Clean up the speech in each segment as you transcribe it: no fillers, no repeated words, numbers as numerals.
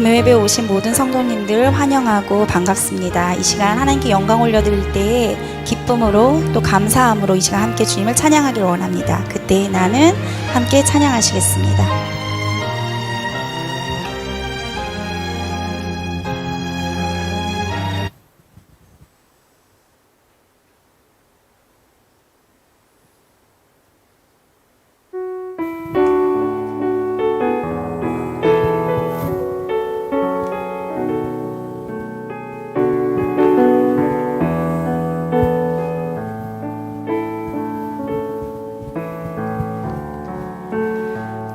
금요예배에 오신 모든 성도님들 환영하고 반갑습니다. 이 시간 하나님께 영광 올려드릴 때에 기쁨으로 또 감사함으로 이 시간 함께 주님을 찬양하기를 원합니다. 그때의 나는 함께 찬양하시겠습니다.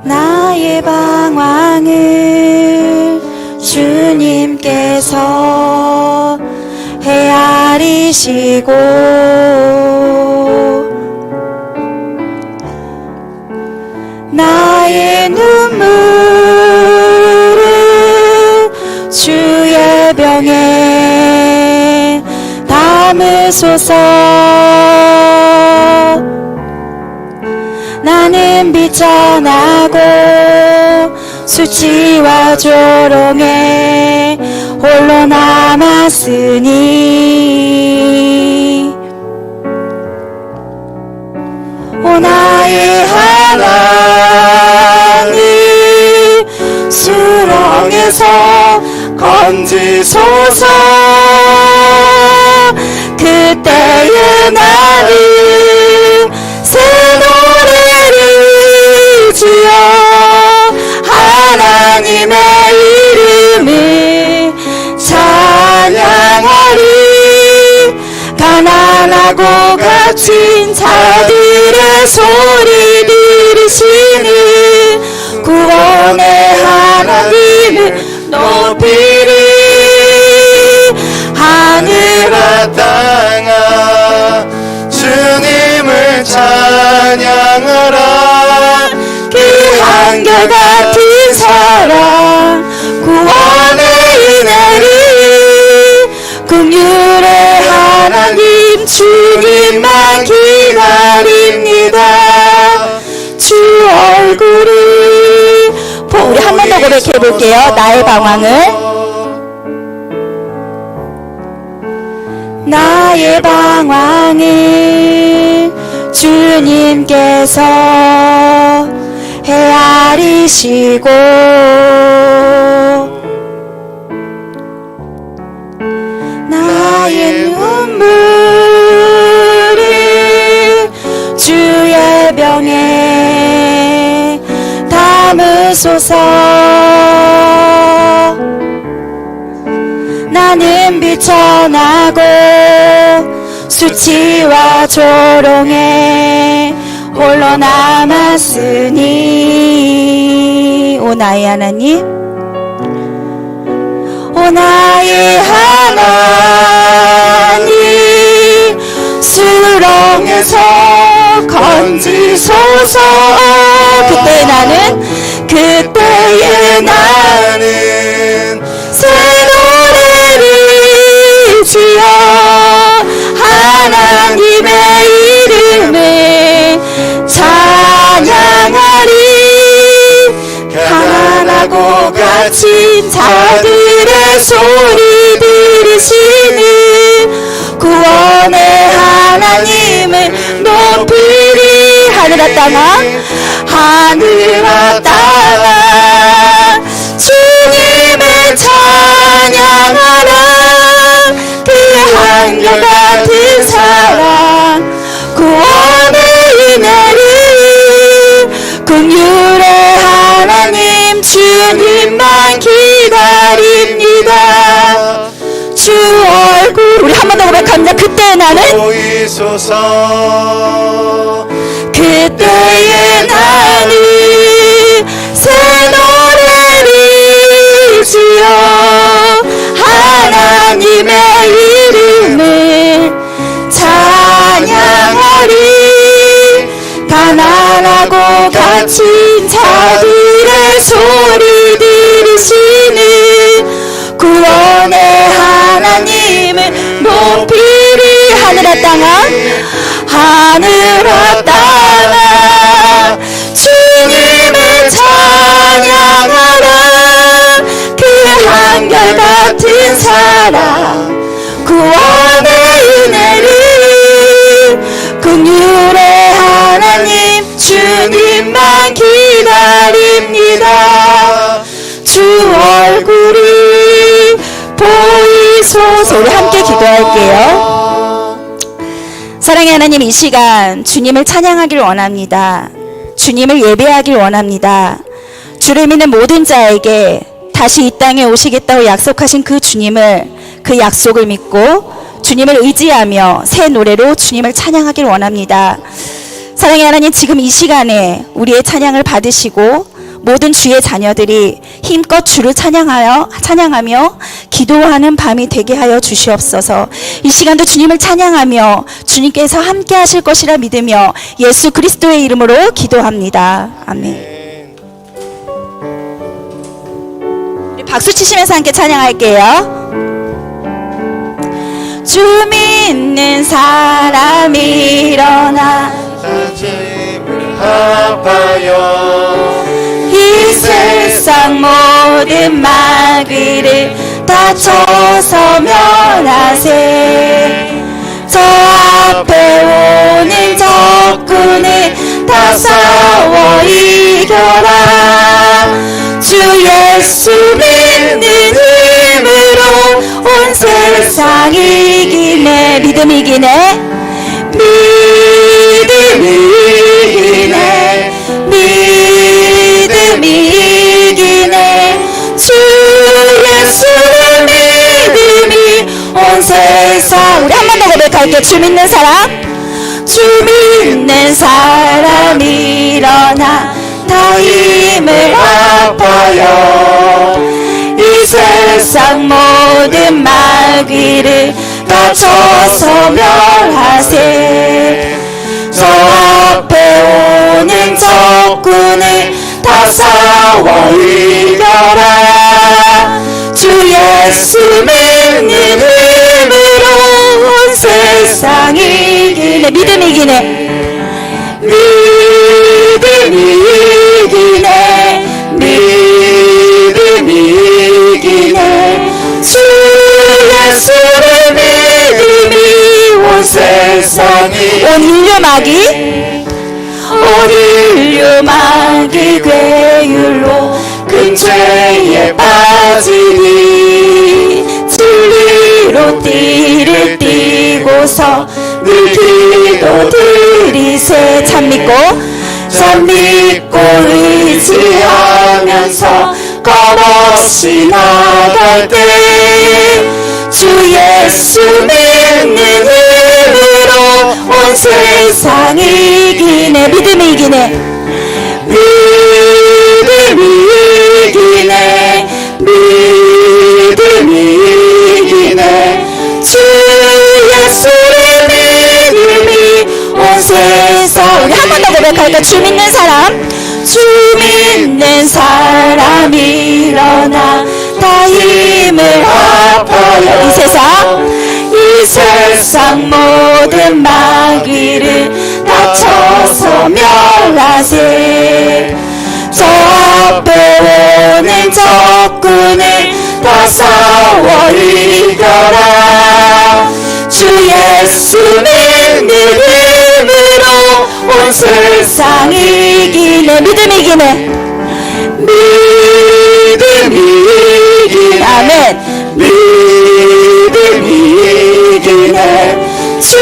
나의 방황을 주님께서 헤아리시고 나의 눈물을 주의 병에 담으소서. 나는 비천하고 수치와 조롱에 홀로 남았으니 오 나의 하나님 수렁에서 건지소서. 그때의 나는 새 노래를 지어 하나님의 이름을 찬양하리. 가난하고 갇힌 자들의 소리 들으시는 구원의 하나님을 높이리. 하늘아 땅아 주님을 찬양하라. 그 한결같은 사랑 구원의 은혜를 긍휼의 하나님 주님만 기다립니다. 주 얼굴을 우리 한 번 더 고백해 볼게요. 나의 방황을 나의 방황을 주님께서 헤아리시고 나의 눈물을 주의 병에 담으소서. 나는 비천하고 수치와 조롱에 홀로 남았으니 오 나의 하나님 오 나의 하나님 수렁에서 건지소서. 그때의 나는 새 노래를 지어 하나님의 이름을 찬양하리. 가난하고 갇힌 자들의 소리 들으시는 구원의 하나님을 높이리. 하늘아 땅아 주님을 찬양하라. 그 한결같은 사랑 구원의 은혜를 긍휼의 하나님 주님만 기다립니다. 주 얼굴 우리 한 번 더 고백합니다. 그때의 나는 보이소서. 그때의 나는 새 노래를 지어 하나님의 이름을 찬양하리. 가난하고 갇힌 자들의 소리 들으시는 구원의 하나님을 높이리. 하늘아 땅아 주님을 찬양하라. 그 구원의 은혜를 긍휼의 하나님 주님만 기다립니다. 주 얼굴이 보이소서. 우리 함께 기도할게요. 사랑의 하나님, 이 시간 주님을 찬양하길 원합니다. 주님을 예배하길 원합니다. 주를 믿는 모든 자에게 다시 이 땅에 오시겠다고 약속하신 그 주님을, 그 약속을 믿고 주님을 의지하며 새 노래로 주님을 찬양하길 원합니다. 사랑의 하나님, 지금 이 시간에 우리의 찬양을 받으시고 모든 주의 자녀들이 힘껏 주를 찬양하며 기도하는 밤이 되게 하여 주시옵소서. 이 시간도 주님을 찬양하며 주님께서 함께 하실 것이라 믿으며 예수 그리스도의 이름으로 기도합니다. 아멘. 우리 박수 치시면서 함께 찬양할게요. 주 믿는 사람이 일어나 다짐을 합하여 이 세상 모든 마귀를 다 쳐서 멸하세. 저 앞에 오는 적군을 다 싸워 이겨라. 주 예수 믿는 힘으로 온 세상 이기네. 믿음 이기네. 믿음 이기네. 믿음 이기네. 주 예수의 믿음이 온 세상. 우리 한 번 더 고백할게요. 주 믿는 사람, 주 믿는 사람 일어나 다 힘을 합하여 이 세상 모든 마귀를 다 쳐서 멸하세. 저 앞에 오는 적군을 다 싸워 이겨라. 주 예수 믿는 힘으로 온 세상 이기네. 믿음 이기네. 믿음 이기네. 믿음 이기네. 주 예수의 믿음이 온 세상이 온 인류 마귀 온 인류 마귀 괴율로 큰 죄에 빠지니 진리로 띠를 띠고서 늘 기도 드리세. 참 믿고 의지하면서 겁없이 나갈 때 주 예수 믿는 힘으로 온 세상 이기네. 믿음 이기네. 믿음 이기네. 믿음 이기네. 주 예수의 믿음이 온 세상. 우리 한 번 더 고백할까? 주 믿는 사람, 주 믿는 사람 일어나 다 힘을 합하여 이 세상 모든 마귀를 다 쳐서 멸하세. 저 앞에 오는 적군을 다 싸워 이겨라. 주 예수 믿는 힘으로 온 세상 이기네. 믿음 이기네. 믿음 이기네. 아멘. 믿음 이기네. 주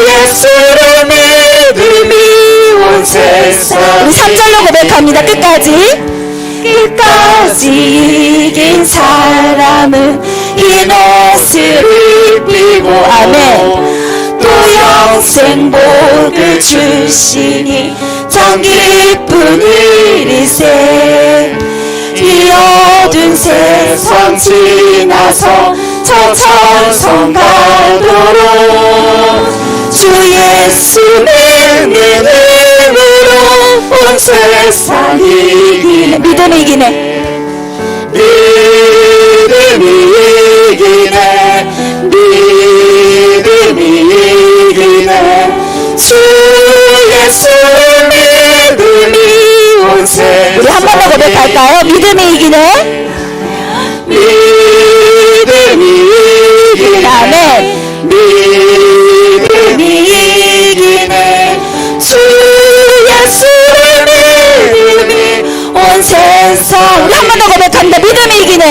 예수의 믿음이 온 세상. 우리 3절로 고백합니다. 끝까지 이긴 사람은 흰 옷을 입히고 아멘. 또 영생 복을 주시니 참 기쁜 일이세. 이 어두운 세상 지나서 저 천성 가도록 주 예수 믿는 힘으로 온 세상 이기네. 믿음 이기네. 믿음 이기네. 믿음 이기네. 주 예수의 믿음이 온 세상. 우리 한 번 더 고백할까요? 믿음이 이기네. 믿음이 이기네. 아멘. 고백합니다. 믿음이 이기네.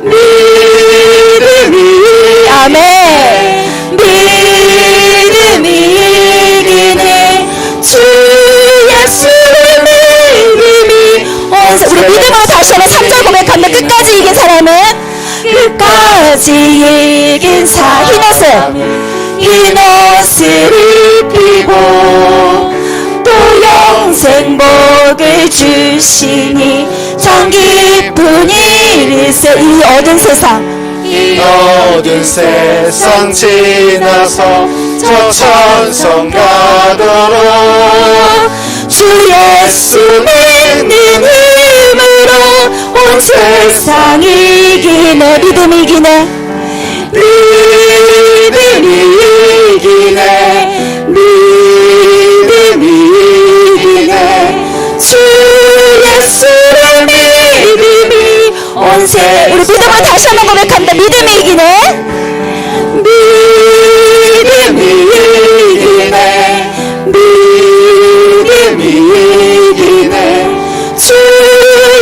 믿음이 아멘. 믿음이 이기네. 주 예수의 믿음이 온세. 우리 믿음으로 다시 한번 3절 고백합니다. 끝까지 이긴 사람은 끝까지 이긴 사. 흰 옷을 입히고 또 영생복을 주시니 참 기쁜 일일세. 이 얻은 세상 이 어두운 세상 지나서 저 천성 가도록 주 예수 믿는 힘으로 온 세상 이기네. 믿음 이기네. 믿음이 이기네. 믿음이 이기네. 주 예수의 믿음이 온세. 우리 믿음을 다시 한번 고백합니다. 믿음이 이기네. 믿음이 이기네. 믿음이 이기네. 주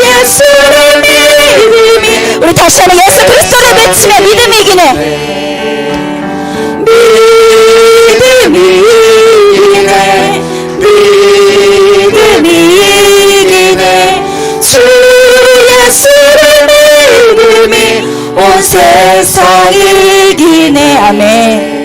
예수의 믿음이. 우리 다시 한번 예수 그리스도를 외치며 믿음이 이기네. 믿음이 이기네. 믿음이 이기네. 주 예수의 믿음이 온 세상 이기네. 아멘.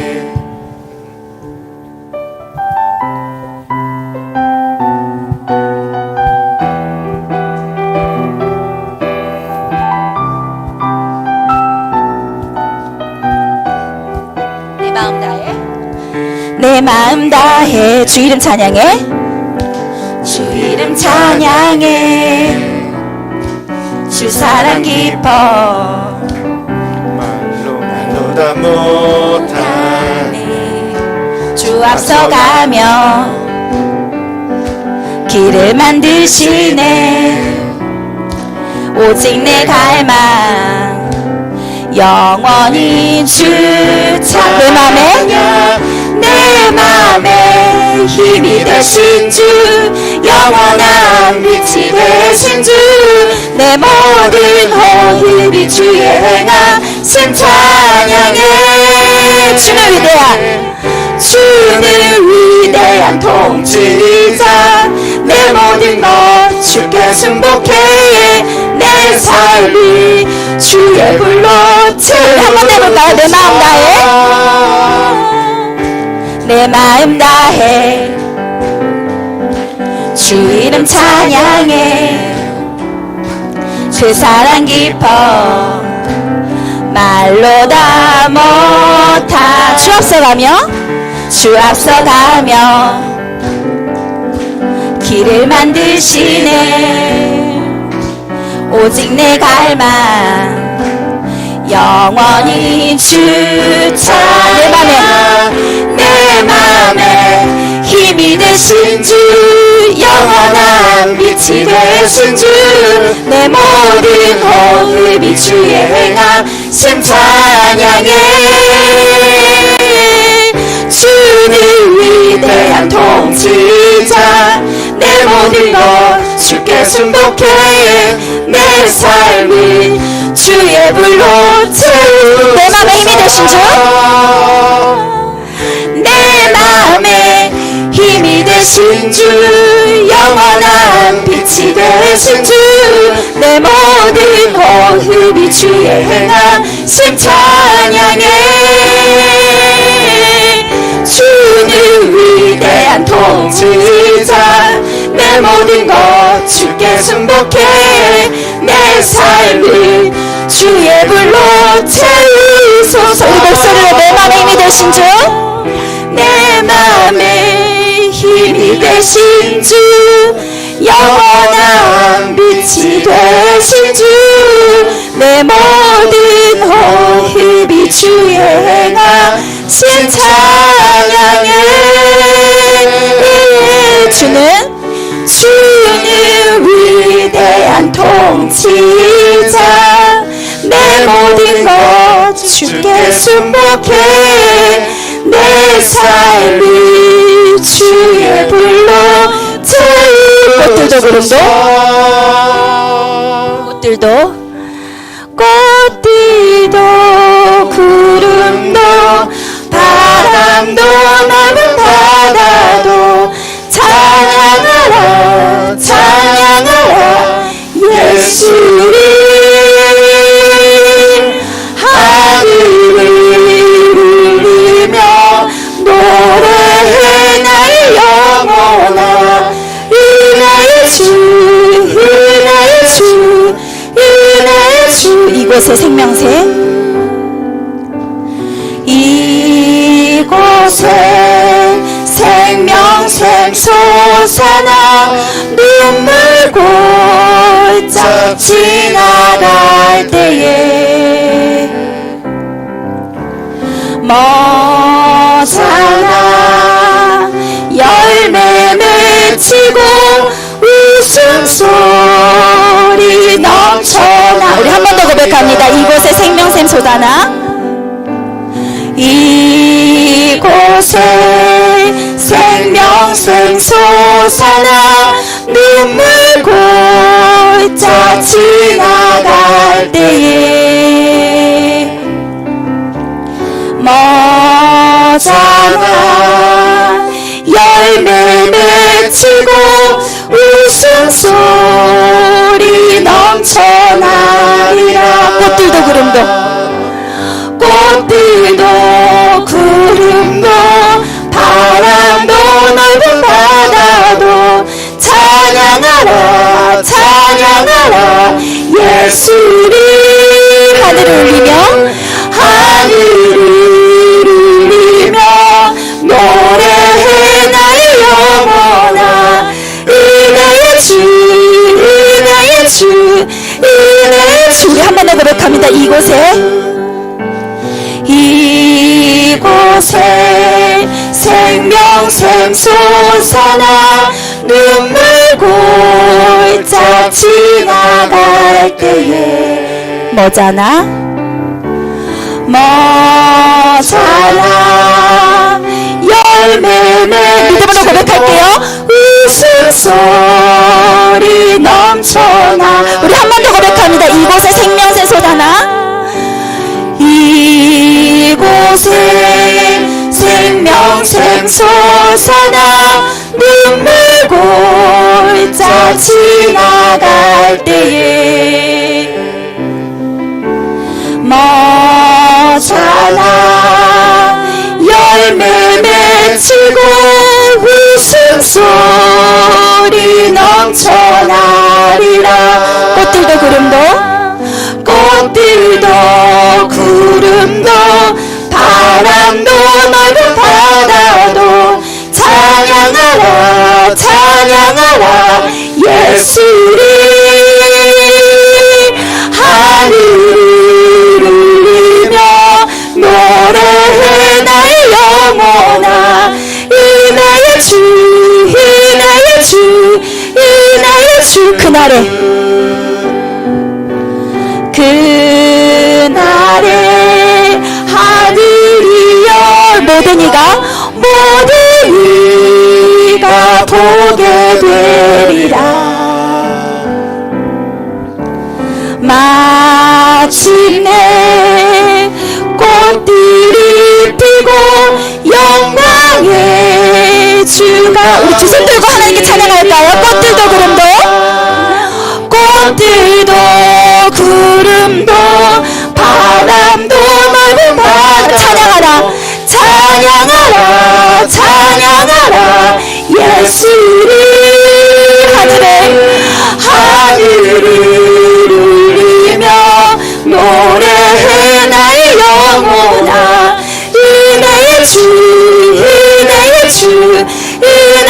내 마음 다해 주 이름 찬양해. 주 이름 찬양해. 주 사랑 기뻐. 말로 다 못하네. 주 앞서가며 길을 만드시네. 오직 내 갈망 영원히 주 찬양. 내 맘에 힘이 되신 주 영원한 빛이 되신 주 내 모든 호흡이 주의 행하심 찬양해. 주는 위대한 주는 위대한 통치자 내 모든 것 주께 승복해. 내 삶이 주의 불로 채워. 한번 해볼까요? 내 마음 다해. 내 마음 다해 주 이름 찬양해. 그 사랑 깊어 말로 다 못하. 주 앞서가며 주 앞서가며 길을 만드시네. 오직 내 갈망 영원히 주 찬양. 내 맘에 힘이 되신 주 영원한 빛이 되신 주 내 모든 호흡이 주의 행하심 찬양해. 주는 위대한 통치자 내 모든 것 주께 승복해. 내 삶은 주의 불로 채우. 내 맘에 힘이 되신 주 내 맘에 힘이 되신 주 영원한 빛이 되신 주 내 모든 호흡이 주의 행하심 찬양해. 주는 위대한 통치자 내 모든 것 주께 승복해. 내 삶은 주의 불로 채우소서. 우리 목소리로 내 맘에 힘이 되신 주 내 맘에 힘이 되신 주 영원한 빛이 되신 주 내 모든 호흡이 주의 행하심 찬양해. 주는 위대한 통치자 내 모든 것 주께 승복해. 내 삶이 주의 불로 채우소서. 꽃들도 구름도 바람도 넓은 바다도 찬양하라 찬양하라 예수를 하늘을 울리며 노래해 나의 영혼아 은혜의 주 은혜의 주 은혜의 주 이곳에 생명샘 이곳에 생명샘 솟아나 눈물 골짝 지나갈 때에 머잖아 열매 맺히고 웃음소리 넘쳐나 우리 한 번 더 고백합니다. 이곳에 생명샘 솟아나 이곳에 생명샘 솟아나 눈물 골짝 지나갈 때에 머잖아 열매 맺히고 웃음소리 넘쳐나리라 꽃들도 구름도 바람도 넓은 바다도 찬양하라 찬양하라 예수를 하늘을 울리며 노래해 나의 영혼아 은혜의 주 우리 한 번 더 고백합니다. 이곳에 생명샘 솟아나 눈물 골짝 지나갈 때에 머잖아 열매 믿음으로 고백할게요. 웃음소리 넘쳐나 우리 한 번 더 고백합니다. 이곳에 생명샘 솟아나 이곳에 생명샘 솟아나 눈물 골짝 지나갈 때에 머잖아 열매 맺히고 웃음소리 넘쳐나리라 꽃들도 구름도 바람도 넓은 바다도 찬양하라 찬양하라 예수를 하늘을 울리며 노래해 나의 영혼아 은혜의 주 그날에 하늘이 열 모든 이가 보게 되리라 마침내 꽃들이 피고 영광의 주가 우리 두 손 들고 하나님께 찬양할까요? 꽃들도 구름도 바람도 넓은 바다 찬양하라 예수를 하늘을 울리며 노래해 나의 영혼아 은혜의 주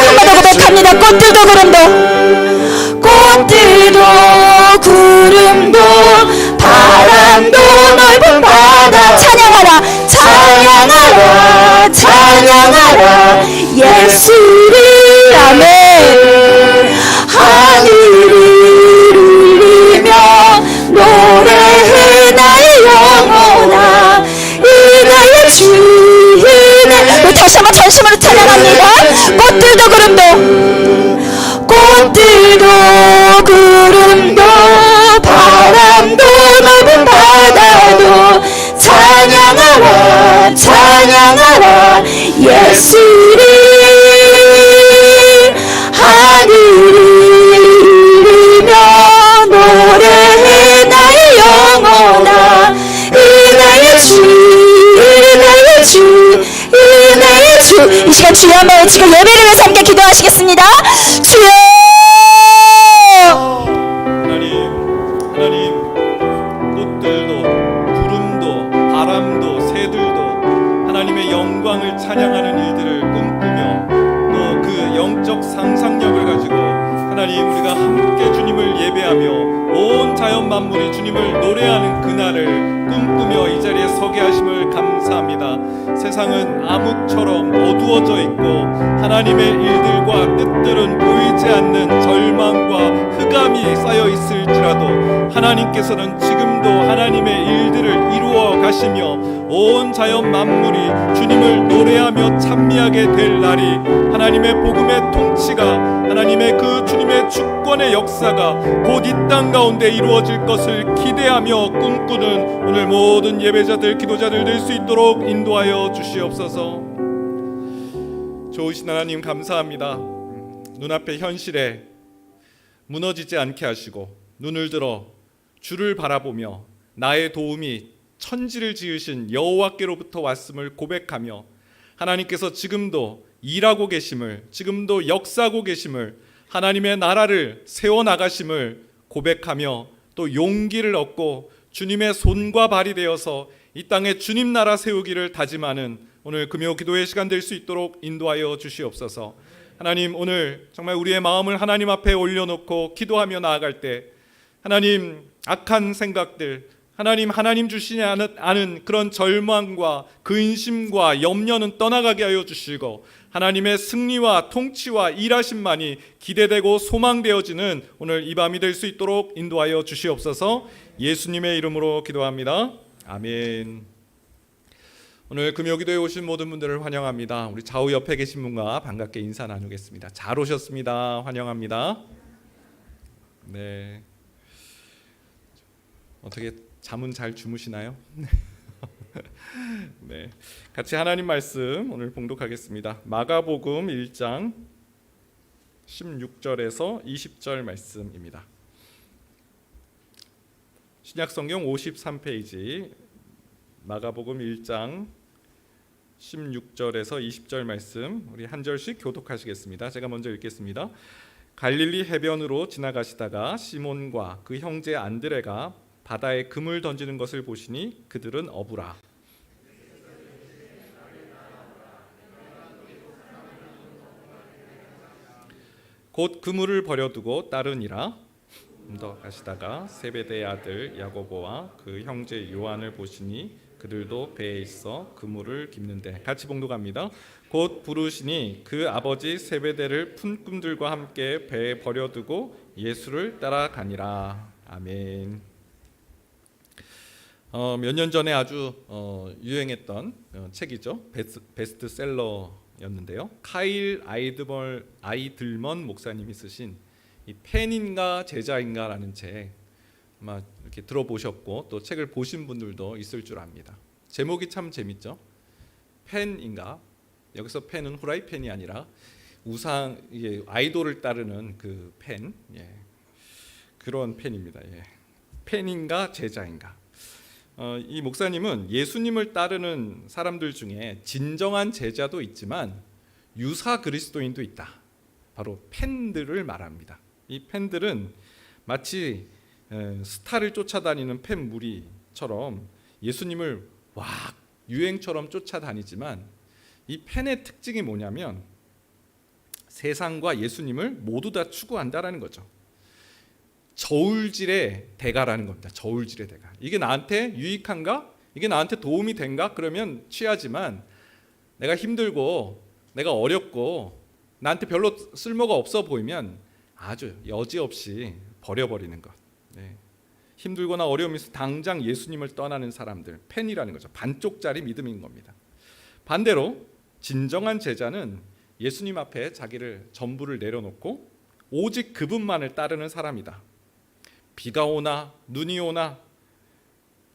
한 번 더 고백합니다. 꽃들도 구름도 바람도 넓은 바다 찬양하라 예수를 아멘 하늘을 울리며 노래해 나의 영혼아 은혜의 주 우리 다시 한번 전심으로 찬양합니다. 꽃들도 구름도 바람 예수를 하늘을 울리며 노래해 나의 영혼아 은혜의 주 은혜의 주 은혜의 주. 이 시간 주여 한번 외치고 예배를 위해서 함께 기도하시겠습니다. 주여 하나님, 꽃들도 구름도 바람도 새들도 하나님의 영광을 찬양하는 일들을 꿈꾸며 또 그 영적 상상력을 가지고 하나님, 우리가 함께 주님을 예배하며 온 자연 만물이 주님을 노래하는 그날을 꿈꾸며 이 자리에 서게 하심을 감사합니다. 세상은 암흑처럼 어두워져 있고 하나님의 일들과 뜻들은 보이지 않는 절망과 흑암이 쌓여 있을지라도 하나님께서는 지금도 하나님의 일들을 이루어 가시며 온 자연 만물이 주님을 노래하며 찬미하게 될 날이, 하나님의 복음의 통치가, 하나님의 그 주님의 주권의 역사가 곧 이 땅 가운데 이루어질 것을 기대하며 꿈꾸는 오늘 모든 예배자들, 기도자들 될 수 있도록 인도하여 주시옵소서. 좋으신 하나님 감사합니다. 눈앞의 현실에 무너지지 않게 하시고 눈을 들어 주를 바라보며 나의 도움이 천지를 지으신 여호와께로부터 왔음을 고백하며 하나님께서 지금도 일하고 계심을, 지금도 역사하고 계심을, 하나님의 나라를 세워나가심을 고백하며 또 용기를 얻고 주님의 손과 발이 되어서 이 땅에 주님 나라 세우기를 다짐하는 오늘 금요 기도의 시간 될 수 있도록 인도하여 주시옵소서. 하나님, 오늘 정말 우리의 마음을 하나님 앞에 올려놓고 기도하며 나아갈 때 하나님, 악한 생각들, 하나님 주시지 않은 그런 절망과 근심과 염려는 떠나가게 하여 주시고 하나님의 승리와 통치와 일하심만이 기대되고 소망되어지는 오늘 이 밤이 될 수 있도록 인도하여 주시옵소서. 예수님의 이름으로 기도합니다. 아멘. 오늘 금요기도에 오신 모든 분들을 환영합니다. 우리 좌우 옆에 계신 분과 반갑게 인사 나누겠습니다. 잘 오셨습니다. 환영합니다. 네. 어떻게 잠은 잘 주무시나요? 네, 같이 하나님 말씀 오늘 봉독하겠습니다. 마가복음 1장 16절에서 20절 말씀입니다. 신약성경 53페이지 마가복음 1장 16절에서 20절 말씀 우리 한 절씩 교독하시겠습니다. 제가 먼저 읽겠습니다. 갈릴리 해변으로 지나가시다가 시몬과 그 형제 안드레가 바다에 금을 던지는 것을 보시니 그들은 어부라. 곧 그물을 버려두고 따르니라. 더 가시다가 세베대의 아들 야고보와 그 형제 요한을 보시니 그들도 배에 있어 그물을 깁는데, 같이 봉독합니다. 곧 부르시니 그 아버지 세베대를 품꾼들과 함께 배에 버려두고 예수를 따라가니라. 아멘. 몇 년 전에 아주 유행했던 책이죠. 베스트셀러였는데요. 카일 아이들먼 목사님이 쓰신 이 팬인가 제자인가라는 책, 아마 이렇게 들어보셨고 또 책을 보신 분들도 있을 줄 압니다. 제목이 참 재밌죠. 팬인가? 여기서 팬은 후라이팬이 아니라 우상, 이게 아이돌을 따르는 그 팬, 예. 그런 팬입니다. 예. 팬인가 제자인가? 이 목사님은 예수님을 따르는 사람들 중에 진정한 제자도 있지만 유사 그리스도인도 있다. 바로 팬들을 말합니다. 이 팬들은 마치 스타를 쫓아다니는 팬 무리처럼 예수님을 막 유행처럼 쫓아다니지만 이 팬의 특징이 뭐냐면 세상과 예수님을 모두 다 추구한다라는 거죠. 저울질의 대가라는 겁니다. 저울질의 대가. 이게 나한테 유익한가? 이게 나한테 도움이 된가? 그러면 취하지만 내가 힘들고 내가 어렵고 나한테 별로 쓸모가 없어 보이면 아주 여지없이 버려버리는 것. 네. 힘들거나 어려움이 있어 당장 예수님을 떠나는 사람들, 팬이라는 거죠. 반쪽짜리 믿음인 겁니다. 반대로 진정한 제자는 예수님 앞에 자기를 전부를 내려놓고 오직 그분만을 따르는 사람이다. 비가 오나 눈이 오나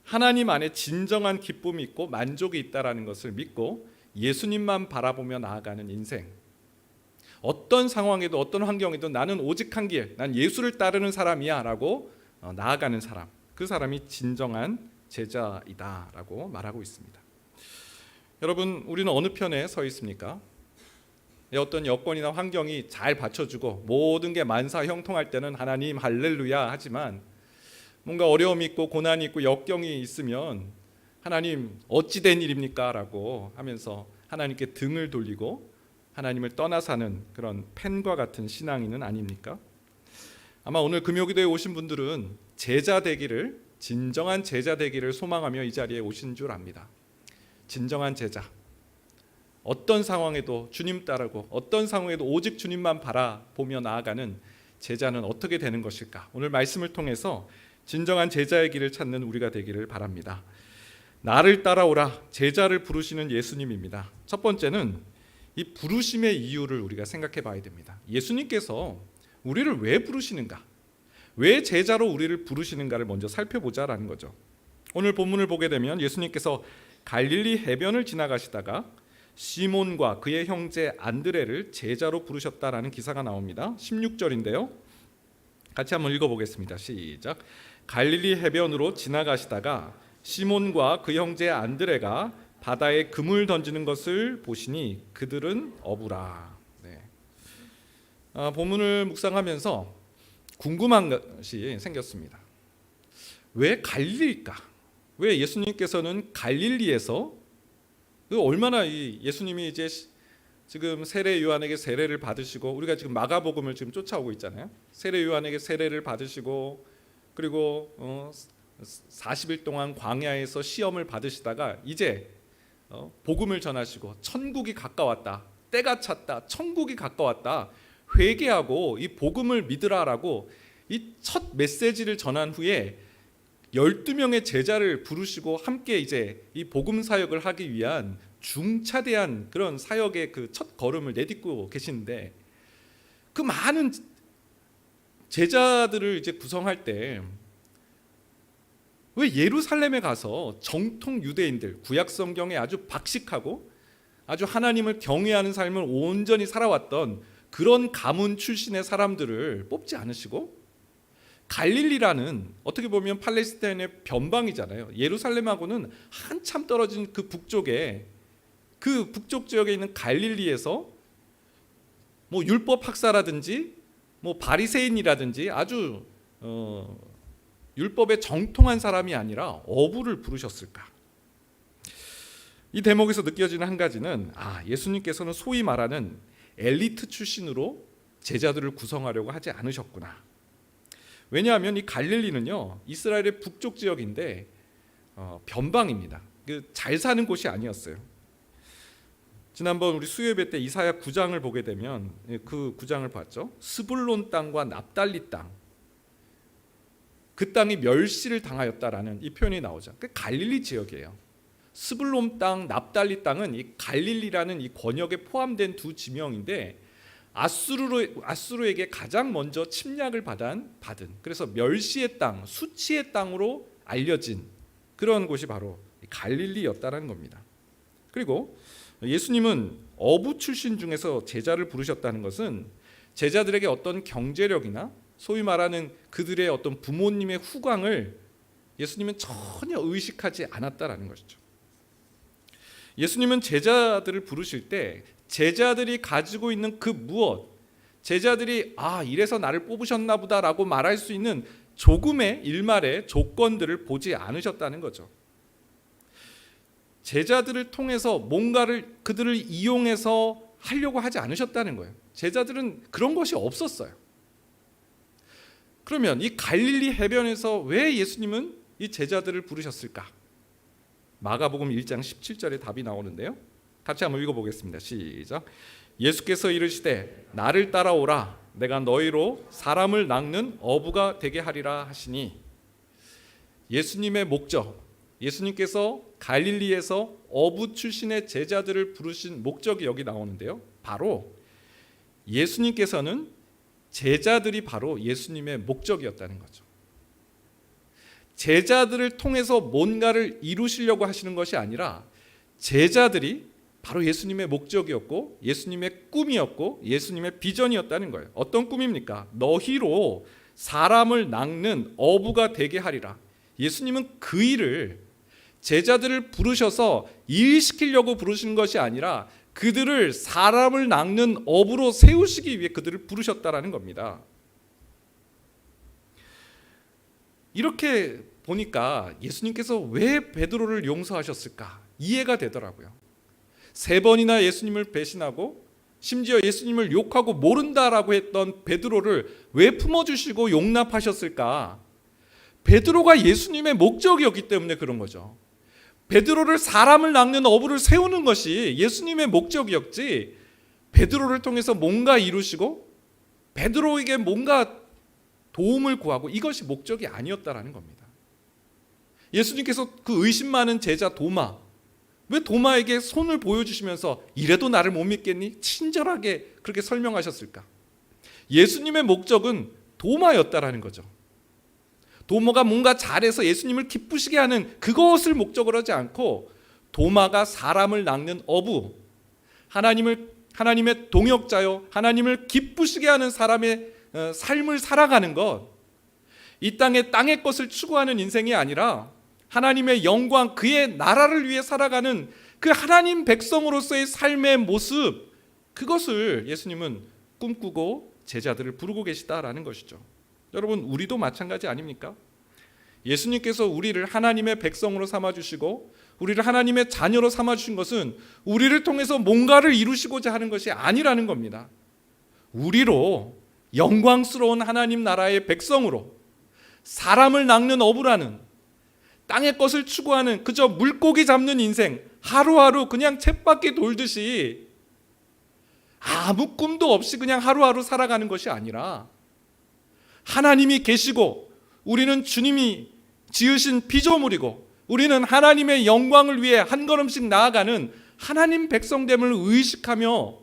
하나님 안에 진정한 기쁨이 있고 만족이 있다라는 것을 믿고 예수님만 바라보며 나아가는 인생. 어떤 상황에도 어떤 환경에도 나는 오직 한 길, 난 예수를 따르는 사람이야 라고 나아가는 사람, 그 사람이 진정한 제자이다 라고 말하고 있습니다. 여러분, 우리는 어느 편에 서 있습니까? 어떤 여건이나 환경이 잘 받쳐주고 모든 게 만사형통할 때는 하나님 할렐루야 하지만, 뭔가 어려움이 있고 고난이 있고 역경이 있으면 하나님 어찌 된 일입니까? 라고 하면서 하나님께 등을 돌리고 하나님을 떠나 사는 그런 펜과 같은 신앙인은 아닙니까? 아마 오늘 금요기도에 오신 분들은 제자 되기를, 진정한 제자 되기를 소망하며 이 자리에 오신 줄 압니다. 진정한 제자, 어떤 상황에도 주님 따르고 어떤 상황에도 오직 주님만 바라보며 나아가는 제자는 어떻게 되는 것일까? 오늘 말씀을 통해서 진정한 제자의 길을 찾는 우리가 되기를 바랍니다. 나를 따라오라, 제자를 부르시는 예수님입니다. 첫 번째는 이 부르심의 이유를 우리가 생각해 봐야 됩니다. 예수님께서 우리를 왜 부르시는가? 왜 제자로 우리를 부르시는가를 먼저 살펴보자라는 거죠. 오늘 본문을 보게 되면 예수님께서 갈릴리 해변을 지나가시다가 시몬과 그의 형제 안드레를 제자로 부르셨다라는 기사가 나옵니다. 16절인데요. 같이 한번 읽어보겠습니다. 시작. 갈릴리 해변으로 지나가시다가 시몬과 그 형제 안드레가 바다에 금을 던지는 것을 보시니 그들은 어부라. 네. 본문을 묵상하면서 궁금한 것이 생겼습니다. 왜 갈릴리일까? 왜 예수님께서는 갈릴리에서, 얼마나 예수님이 이제 지금 세례 요한에게 세례를 받으시고, 우리가 지금 마가복음을 지금 쫓아오고 있잖아요. 세례 요한에게 세례를 받으시고, 그리고 40일 동안 광야에서 시험을 받으시다가 이제 복음을 전하시고 천국이 가까웠다, 때가 찼다, 천국이 가까웠다, 회개하고 이 복음을 믿으라라고 이 첫 메시지를 전한 후에 12명의 제자를 부르시고 함께 이제 이 복음 사역을 하기 위한 중차대한 그런 사역의 그 첫 걸음을 내딛고 계시는데, 그 많은 제자들을 이제 구성할 때 왜 예루살렘에 가서 정통 유대인들, 구약 성경에 아주 박식하고 아주 하나님을 경외하는 삶을 온전히 살아왔던 그런 가문 출신의 사람들을 뽑지 않으시고, 갈릴리라는 어떻게 보면 팔레스타인의 변방이잖아요. 예루살렘하고는 한참 떨어진 그 북쪽에, 그 북쪽 지역에 있는 갈릴리에서 뭐 율법 학사라든지 뭐 바리새인이라든지 아주 율법에 정통한 사람이 아니라 어부를 부르셨을까? 이 대목에서 느껴지는 한 가지는, 예수님께서는 소위 말하는 엘리트 출신으로 제자들을 구성하려고 하지 않으셨구나. 왜냐하면 이 갈릴리는요, 이스라엘의 북쪽 지역인데 변방입니다. 잘 사는 곳이 아니었어요. 지난번 우리 수요예배 때 이사야 9장을 보게 되면 그 9장을 봤죠. 스불론 땅과 납달리 땅, 그 땅이 멸시를 당하였다라는 이 표현이 나오죠. 그 갈릴리 지역이에요. 스불론 땅, 납달리 땅은 이 갈릴리라는 이 권역에 포함된 두 지명인데, 아수르에게 가장 먼저 침략을 받은, 그래서 멸시의 땅, 수치의 땅으로 알려진 그런 곳이 바로 갈릴리였다는 겁니다. 그리고 예수님은 어부 출신 중에서 제자를 부르셨다는 것은 제자들에게 어떤 경제력이나 소위 말하는 그들의 어떤 부모님의 후광을 예수님은 전혀 의식하지 않았다라는 것이죠. 예수님은 제자들을 부르실 때 제자들이 가지고 있는 그 무엇, 제자들이 이래서 나를 뽑으셨나 보다라고 말할 수 있는 조금의 일말의 조건들을 보지 않으셨다는 거죠. 제자들을 통해서 뭔가를 그들을 이용해서 하려고 하지 않으셨다는 거예요. 제자들은 그런 것이 없었어요. 그러면 이 갈릴리 해변에서 왜 예수님은 이 제자들을 부르셨을까? 마가복음 1장 17절에 답이 나오는데요. 같이 한번 읽어보겠습니다. 시작. 예수께서 이르시되 나를 따라오라, 내가 너희로 사람을 낚는 어부가 되게 하리라 하시니, 예수님의 목적, 예수님께서 갈릴리에서 어부 출신의 제자들을 부르신 목적이 여기 나오는데요. 바로 예수님께서는 제자들이 바로 예수님의 목적이었다는 거죠. 제자들을 통해서 뭔가를 이루시려고 하시는 것이 아니라 제자들이 바로 예수님의 목적이었고 예수님의 꿈이었고 예수님의 비전이었다는 거예요. 어떤 꿈입니까? 너희로 사람을 낚는 어부가 되게 하리라. 예수님은 그 일을, 제자들을 부르셔서 일시키려고 부르신 것이 아니라 그들을 사람을 낚는 어부로 세우시기 위해 그들을 부르셨다라는 겁니다. 이렇게 보니까 예수님께서 왜 베드로를 용서하셨을까 이해가 되더라고요. 3번이나 예수님을 배신하고 심지어 예수님을 욕하고 모른다라고 했던 베드로를 왜 품어주시고 용납하셨을까? 베드로가 예수님의 목적이었기 때문에 그런 거죠. 베드로를 사람을 낚는 어부를 세우는 것이 예수님의 목적이었지, 베드로를 통해서 뭔가 이루시고 베드로에게 뭔가 도움을 구하고 이것이 목적이 아니었다라는 겁니다. 예수님께서 그 의심 많은 제자 도마, 왜 도마에게 손을 보여주시면서 이래도 나를 못 믿겠니? 친절하게 그렇게 설명하셨을까? 예수님의 목적은 도마였다라는 거죠. 도마가 뭔가 잘해서 예수님을 기쁘시게 하는 그것을 목적으로 하지 않고 도마가 사람을 낚는 어부, 하나님의 동역자요, 하나님을 기쁘시게 하는 사람의 삶을 살아가는 것, 이 땅의 것을 추구하는 인생이 아니라 하나님의 영광, 그의 나라를 위해 살아가는 그 하나님 백성으로서의 삶의 모습, 그것을 예수님은 꿈꾸고 제자들을 부르고 계시다라는 것이죠. 여러분, 우리도 마찬가지 아닙니까? 예수님께서 우리를 하나님의 백성으로 삼아주시고 우리를 하나님의 자녀로 삼아주신 것은 우리를 통해서 뭔가를 이루시고자 하는 것이 아니라는 겁니다. 우리로 영광스러운 하나님 나라의 백성으로, 사람을 낚는 어부라는, 땅의 것을 추구하는 그저 물고기 잡는 인생, 하루하루 그냥 쳇바퀴 돌듯이 아무 꿈도 없이 그냥 하루하루 살아가는 것이 아니라 하나님이 계시고 우리는 주님이 지으신 피조물이고 우리는 하나님의 영광을 위해 한 걸음씩 나아가는 하나님 백성됨을 의식하며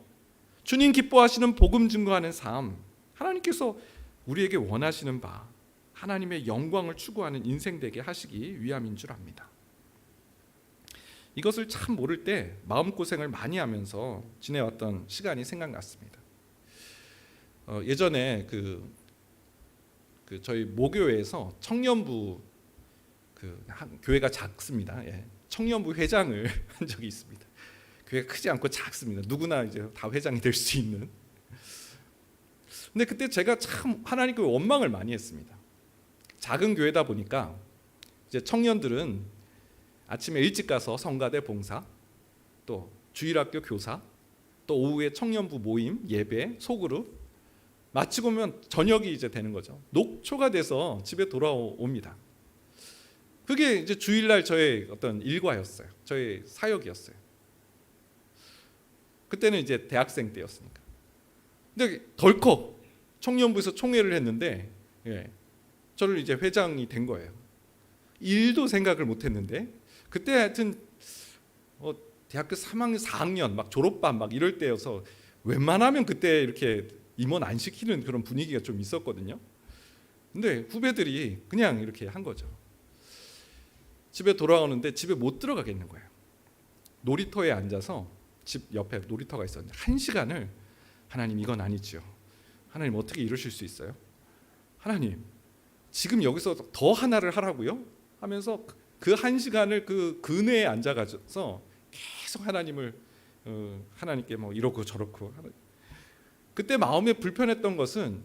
주님 기뻐하시는 복음 증거하는 삶, 하나님께서 우리에게 원하시는 바 하나님의 영광을 추구하는 인생 되게 하시기 위함인 줄 압니다. 이것을 참 모를 때 마음고생을 많이 하면서 지내왔던 시간이 생각났습니다. 예전에 그 저희 모교회에서 청년부, 교회가 작습니다. 예. 청년부 회장을 한 적이 있습니다. 교회가 크지 않고 작습니다. 누구나 이제 다 회장이 될 수 있는. 근데 그때 제가 참 하나님께 원망을 많이 했습니다. 작은 교회다 보니까 이제 청년들은 아침에 일찍 가서 성가대 봉사, 또 주일학교 교사, 또 오후에 청년부 모임, 예배, 소그룹 마치고 오면 저녁이 이제 되는 거죠. 녹초가 돼서 집에 돌아옵니다. 그게 이제 주일날 저의 어떤 일과였어요. 저의 사역이었어요. 그때는 이제 대학생 때였으니까. 근데 덜컥 청년부에서 총회를 했는데, 저를 이제 회장이 된 거예요. 일도 생각을 못했는데 그때 하여튼 대학교 3학년, 4학년 막 졸업반 막 이럴 때여서 웬만하면 그때 이렇게 임원 안 시키는 그런 분위기가 좀 있었거든요. 근데 후배들이 그냥 이렇게 한 거죠. 집에 돌아오는데 집에 못 들어가겠는 거예요. 놀이터에 앉아서, 집 옆에 놀이터가 있었는데 1시간을 하나님 이건 아니지요. 하나님 어떻게 이루실 수 있어요? 하나님 지금 여기서 더 하나를 하라고요? 하면서 그 1시간을 그 근회에 앉아가서 계속 하나님을 하나님께 뭐 이렇고 저렇고. 그때 마음에 불편했던 것은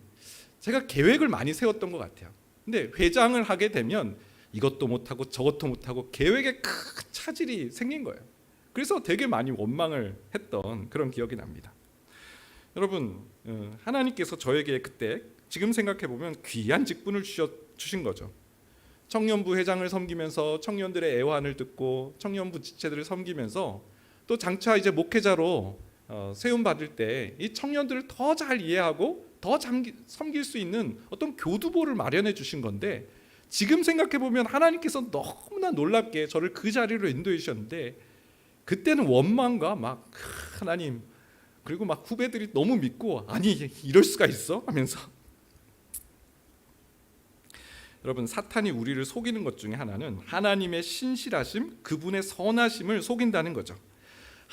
제가 계획을 많이 세웠던 것 같아요. 근데 회장을 하게 되면 이것도 못하고 저것도 못하고 계획에 큰 차질이 생긴 거예요. 그래서 되게 많이 원망을 했던 그런 기억이 납니다. 여러분, 하나님께서 저에게 그때 지금 생각해 보면 귀한 직분을 주신 거죠. 청년부 회장을 섬기면서 청년들의 애환을 듣고 청년부 지체들을 섬기면서 또 장차 이제 목회자로 세움 받을 때 이 청년들을 더 잘 이해하고 더 섬길 수 있는 어떤 교두보를 마련해 주신 건데, 지금 생각해 보면 하나님께서 너무나 놀랍게 저를 그 자리로 인도해 주셨는데 그때는 원망과 막 하나님, 그리고 막 후배들이 너무 믿고 아니 이럴 수가 있어 하면서. 여러분, 사탄이 우리를 속이는 것 중에 하나는 하나님의 신실하심, 그분의 선하심을 속인다는 거죠.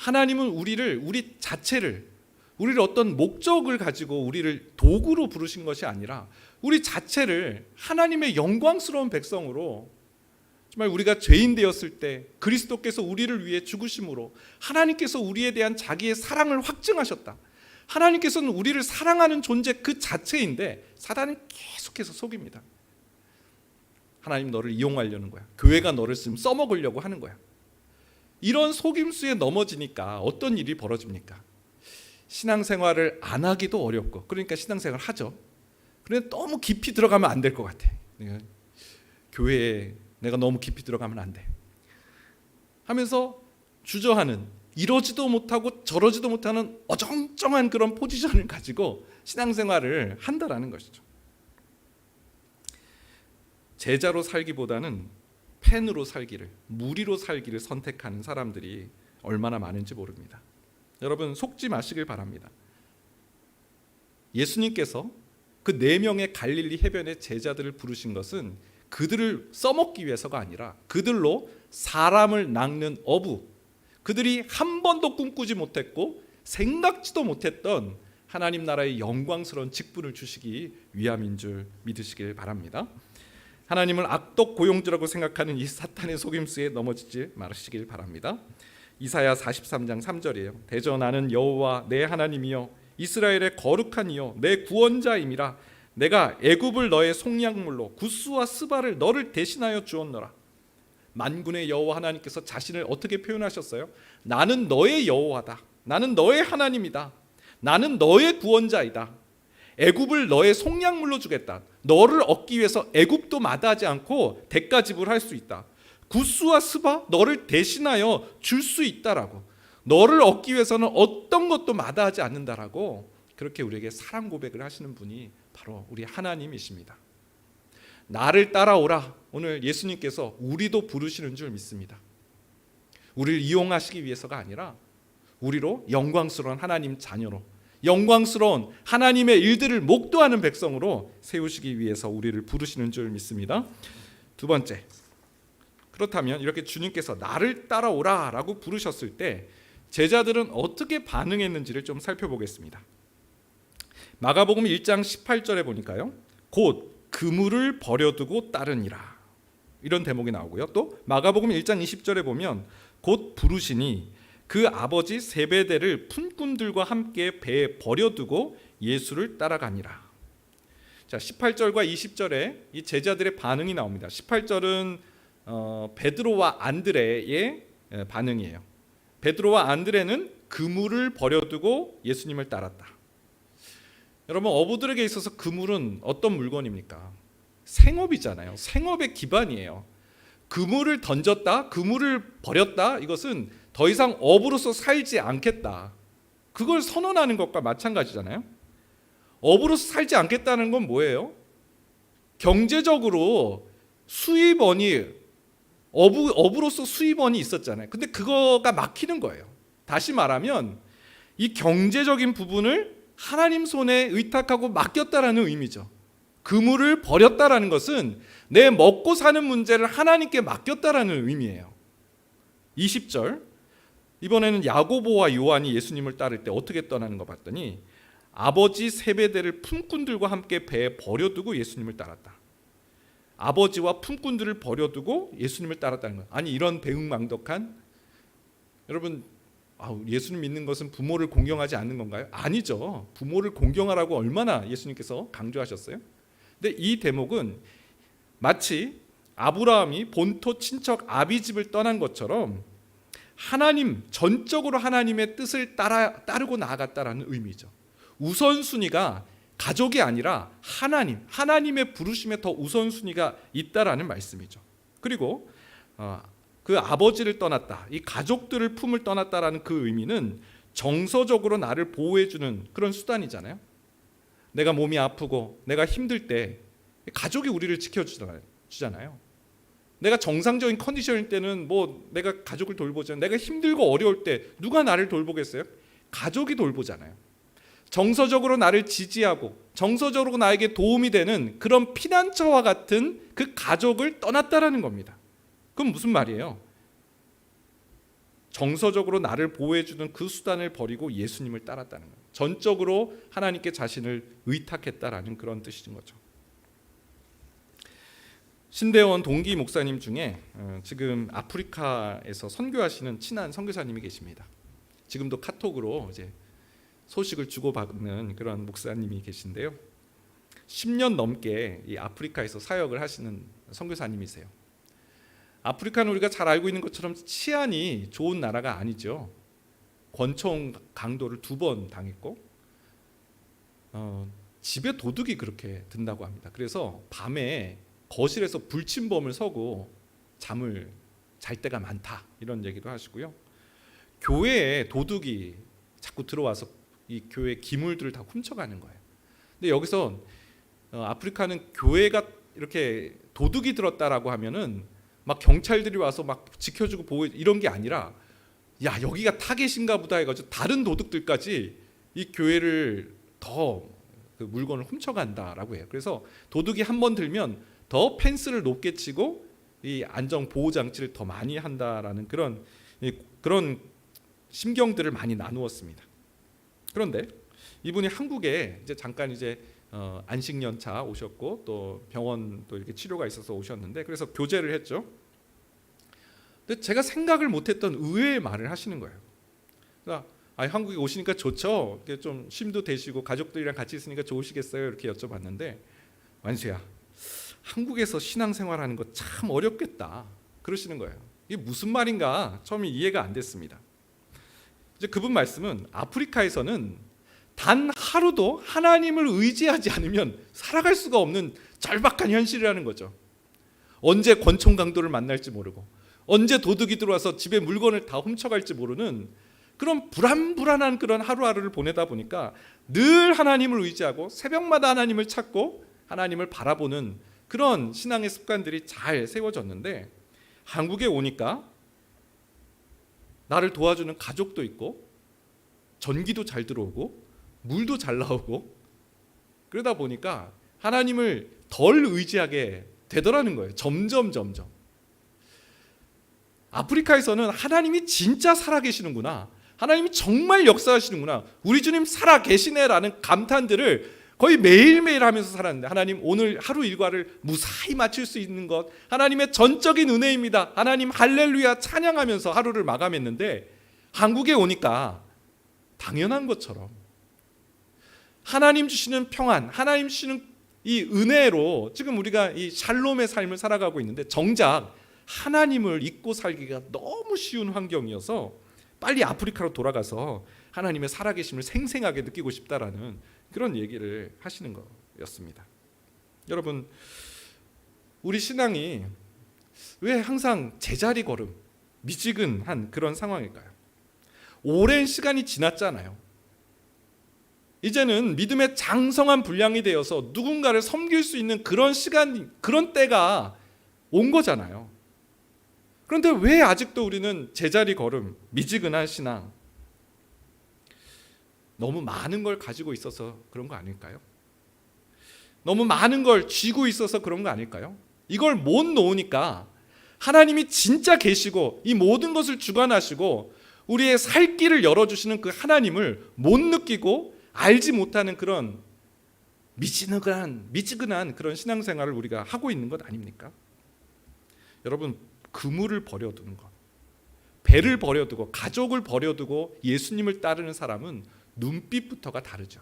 하나님은 우리 자체를, 우리를 어떤 목적을 가지고 우리를 도구로 부르신 것이 아니라 우리 자체를 하나님의 영광스러운 백성으로, 정말 우리가 죄인 되었을 때 그리스도께서 우리를 위해 죽으심으로 하나님께서 우리에 대한 자기의 사랑을 확증하셨다. 하나님께서는 우리를 사랑하는 존재 그 자체인데 사단은 계속해서 속입니다. 하나님 너를 이용하려는 거야. 교회가 너를 써먹으려고 하는 거야. 이런 속임수에 넘어지니까 어떤 일이 벌어집니까? 신앙생활을 안 하기도 어렵고, 그러니까 신앙생활을 하죠. 그런데 너무 깊이 들어가면 안 될 것 같아. 교회에 내가 너무 깊이 들어가면 안 돼 하면서 주저하는, 이러지도 못하고 저러지도 못하는 어정쩡한 그런 포지션을 가지고 신앙생활을 한다라는 것이죠. 제자로 살기보다는 팬으로 살기를, 무리로 살기를 선택하는 사람들이 얼마나 많은지 모릅니다. 여러분 속지 마시길 바랍니다. 예수님께서 그 4명의 갈릴리 해변의 제자들을 부르신 것은 그들을 써먹기 위해서가 아니라 그들로 사람을 낚는 어부, 그들이 한 번도 꿈꾸지 못했고 생각지도 못했던 하나님 나라의 영광스러운 직분을 주시기 위함인 줄 믿으시길 바랍니다. 하나님을 악독 고용주라고 생각하는 이 사탄의 속임수에 넘어지지 마시길 바랍니다. 이사야 43장 3절이에요. 대저 나는 여호와 내 하나님이여 이스라엘의 거룩한 이여 내 구원자임이라. 내가 애굽을 너의 속량물로 구스와 스바를 너를 대신하여 주었노라. 만군의 여호와 하나님께서 자신을 어떻게 표현하셨어요? 나는 너의 여호와다. 나는 너의 하나님이다. 나는 너의 구원자이다. 애굽을 너의 속량물로 주겠다. 너를 얻기 위해서 애굽도 마다하지 않고 대가 지불할 수 있다. 구스와 스바 너를 대신하여 줄 수 있다라고. 너를 얻기 위해서는 어떤 것도 마다하지 않는다라고 그렇게 우리에게 사랑 고백을 하시는 분이 바로 우리 하나님이십니다. 나를 따라오라. 오늘 예수님께서 우리도 부르시는 줄 믿습니다. 우리를 이용하시기 위해서가 아니라 우리로 영광스러운 하나님 자녀로, 영광스러운 하나님의 일들을 목도하는 백성으로 세우시기 위해서 우리를 부르시는 줄 믿습니다. 두 번째, 그렇다면 이렇게 주님께서 나를 따라오라 라고 부르셨을 때 제자들은 어떻게 반응했는지를 좀 살펴보겠습니다. 마가복음 1장 18절에 보니까요, 곧 그물을 버려두고 따르니라, 이런 대목이 나오고요. 또 마가복음 1장 20절에 보면 곧 부르시니 그 아버지 세베대를 품꾼들과 함께 배에 버려두고 예수를 따라가니라. 자, 18절과 20절에 이 제자들의 반응이 나옵니다. 18절은 베드로와 안드레의 반응이에요. 베드로와 안드레는 그물을 버려두고 예수님을 따랐다. 여러분, 어부들에게 있어서 그물은 어떤 물건입니까? 생업이잖아요. 생업의 기반이에요. 그물을 던졌다, 그물을 버렸다, 이것은 더 이상 어부로서 살지 않겠다, 그걸 선언하는 것과 마찬가지잖아요. 어부로서 살지 않겠다는 건 뭐예요? 경제적으로 수입원이, 어부로서 수입원이 있었잖아요. 근데 그거가 막히는 거예요. 다시 말하면 이 경제적인 부분을 하나님 손에 의탁하고 맡겼다라는 의미죠. 그물을 버렸다라는 것은 내 먹고 사는 문제를 하나님께 맡겼다라는 의미예요. 20절, 이번에는 야고보와 요한이 예수님을 따를 때 어떻게 떠나는 거 봤더니 아버지 세베대를 품꾼들과 함께 배에 버려두고 예수님을 따랐다. 아버지와 품꾼들을 버려두고 예수님을 따랐다는 것. 아니, 이런 배은망덕한, 여러분, 예수님 믿는 것은 부모를 공경하지 않는 건가요? 아니죠. 부모를 공경하라고 얼마나 예수님께서 강조하셨어요? 근데 이 대목은 마치 아브라함이 본토 친척 아비집을 떠난 것처럼 하나님, 전적으로 하나님의 뜻을 따르고 나아갔다라는 의미죠. 우선순위가 가족이 아니라 하나님의 부르심에 더 우선순위가 있다라는 말씀이죠. 그리고 그 아버지를 떠났다, 이 가족들을 품을 떠났다라는 그 의미는 정서적으로 나를 보호해주는 그런 수단이잖아요. 내가 몸이 아프고 내가 힘들 때 가족이 우리를 지켜주잖아요. 내가 정상적인 컨디션일 때는 뭐 내가 가족을 돌보잖아요. 내가 힘들고 어려울 때 누가 나를 돌보겠어요? 가족이 돌보잖아요. 정서적으로 나를 지지하고 정서적으로 나에게 도움이 되는 그런 피난처와 같은 그 가족을 떠났다라는 겁니다. 그럼 무슨 말이에요? 정서적으로 나를 보호해주는 그 수단을 버리고 예수님을 따랐다는 거예요. 전적으로 하나님께 자신을 의탁했다라는 그런 뜻인 거죠. 신대원 동기 목사님 중에 지금 아프리카에서 선교하시는 친한 선교사님이 계십니다. 지금도 카톡으로 이제 소식을 주고받는 그런 목사님이 계신데요. 10년 넘게 이 아프리카에서 사역을 하시는 선교사님이세요. 아프리카는 우리가 잘 알고 있는 것처럼 치안이 좋은 나라가 아니죠. 권총 강도를 2번 당했고 집에 도둑이 그렇게 든다고 합니다. 그래서 밤에 거실에서 불침범을 서고 잠을 잘 때가 많다 이런 얘기도 하시고요. 교회에 도둑이 자꾸 들어와서 이 교회 기물들을 다 훔쳐가는 거예요. 근데 여기서 아프리카는 교회가 이렇게 도둑이 들었다라고 하면은 막 경찰들이 와서 막 지켜주고 보호 이런 게 아니라 야 여기가 타겟인가 보다 해가지고 다른 도둑들까지 이 교회를 더 그 물건을 훔쳐간다라고 해요. 그래서 도둑이 한 번 들면 더 펜스를 높게 치고 이 안정 보호 장치를 더 많이 한다라는 그런 심경들을 많이 나누었습니다. 그런데 이분이 한국에 이제 잠깐 이제 안식년차 오셨고 또 병원 또 이렇게 치료가 있어서 오셨는데 그래서 교제를 했죠. 근데 제가 생각을 못했던 의외의 말을 하시는 거예요. 그러니까 한국에 오시니까 좋죠. 이렇게 좀 쉼도 되시고 가족들이랑 같이 있으니까 좋으시겠어요. 이렇게 여쭤봤는데 완수야, 한국에서 신앙생활하는 거 참 어렵겠다. 그러시는 거예요. 이게 무슨 말인가 처음에 이해가 안 됐습니다. 이제 그분 말씀은 아프리카에서는 단 하루도 하나님을 의지하지 않으면 살아갈 수가 없는 절박한 현실이라는 거죠. 언제 권총 강도를 만날지 모르고 언제 도둑이 들어와서 집에 물건을 다 훔쳐갈지 모르는 그런 불안불안한 그런 하루하루를 보내다 보니까 늘 하나님을 의지하고 새벽마다 하나님을 찾고 하나님을 바라보는 그런 신앙의 습관들이 잘 세워졌는데 한국에 오니까 나를 도와주는 가족도 있고 전기도 잘 들어오고 물도 잘 나오고 그러다 보니까 하나님을 덜 의지하게 되더라는 거예요. 점점 아프리카에서는 하나님이 진짜 살아계시는구나, 하나님이 정말 역사하시는구나, 우리 주님 살아계시네라는 감탄들을 거의 매일매일 하면서 살았는데 하나님 오늘 하루 일과를 무사히 마칠 수 있는 것 하나님의 전적인 은혜입니다, 하나님 할렐루야 찬양하면서 하루를 마감했는데 한국에 오니까 당연한 것처럼 하나님 주시는 평안, 하나님 주시는 이 은혜로 지금 우리가 이 샬롬의 삶을 살아가고 있는데 정작 하나님을 잊고 살기가 너무 쉬운 환경이어서 빨리 아프리카로 돌아가서 하나님의 살아계심을 생생하게 느끼고 싶다라는 그런 얘기를 하시는 거였습니다. 여러분, 우리 신앙이 왜 항상 제자리 걸음, 미지근한 그런 상황일까요? 오랜 시간이 지났잖아요. 이제는 믿음의 장성한 분량이 되어서 누군가를 섬길 수 있는 그런 시간, 그런 때가 온 거잖아요. 그런데 왜 아직도 우리는 제자리 걸음, 미지근한 신앙, 너무 많은 걸 가지고 있어서 그런 거 아닐까요? 너무 많은 걸 쥐고 있어서 그런 거 아닐까요? 이걸 못 놓으니까 하나님이 진짜 계시고 이 모든 것을 주관하시고 우리의 살 길을 열어주시는 그 하나님을 못 느끼고 알지 못하는 그런 미지근한 그런 신앙생활을 우리가 하고 있는 것 아닙니까? 여러분, 그물을 버려두는 것, 배를 버려두고 가족을 버려두고 예수님을 따르는 사람은 눈빛부터가 다르죠.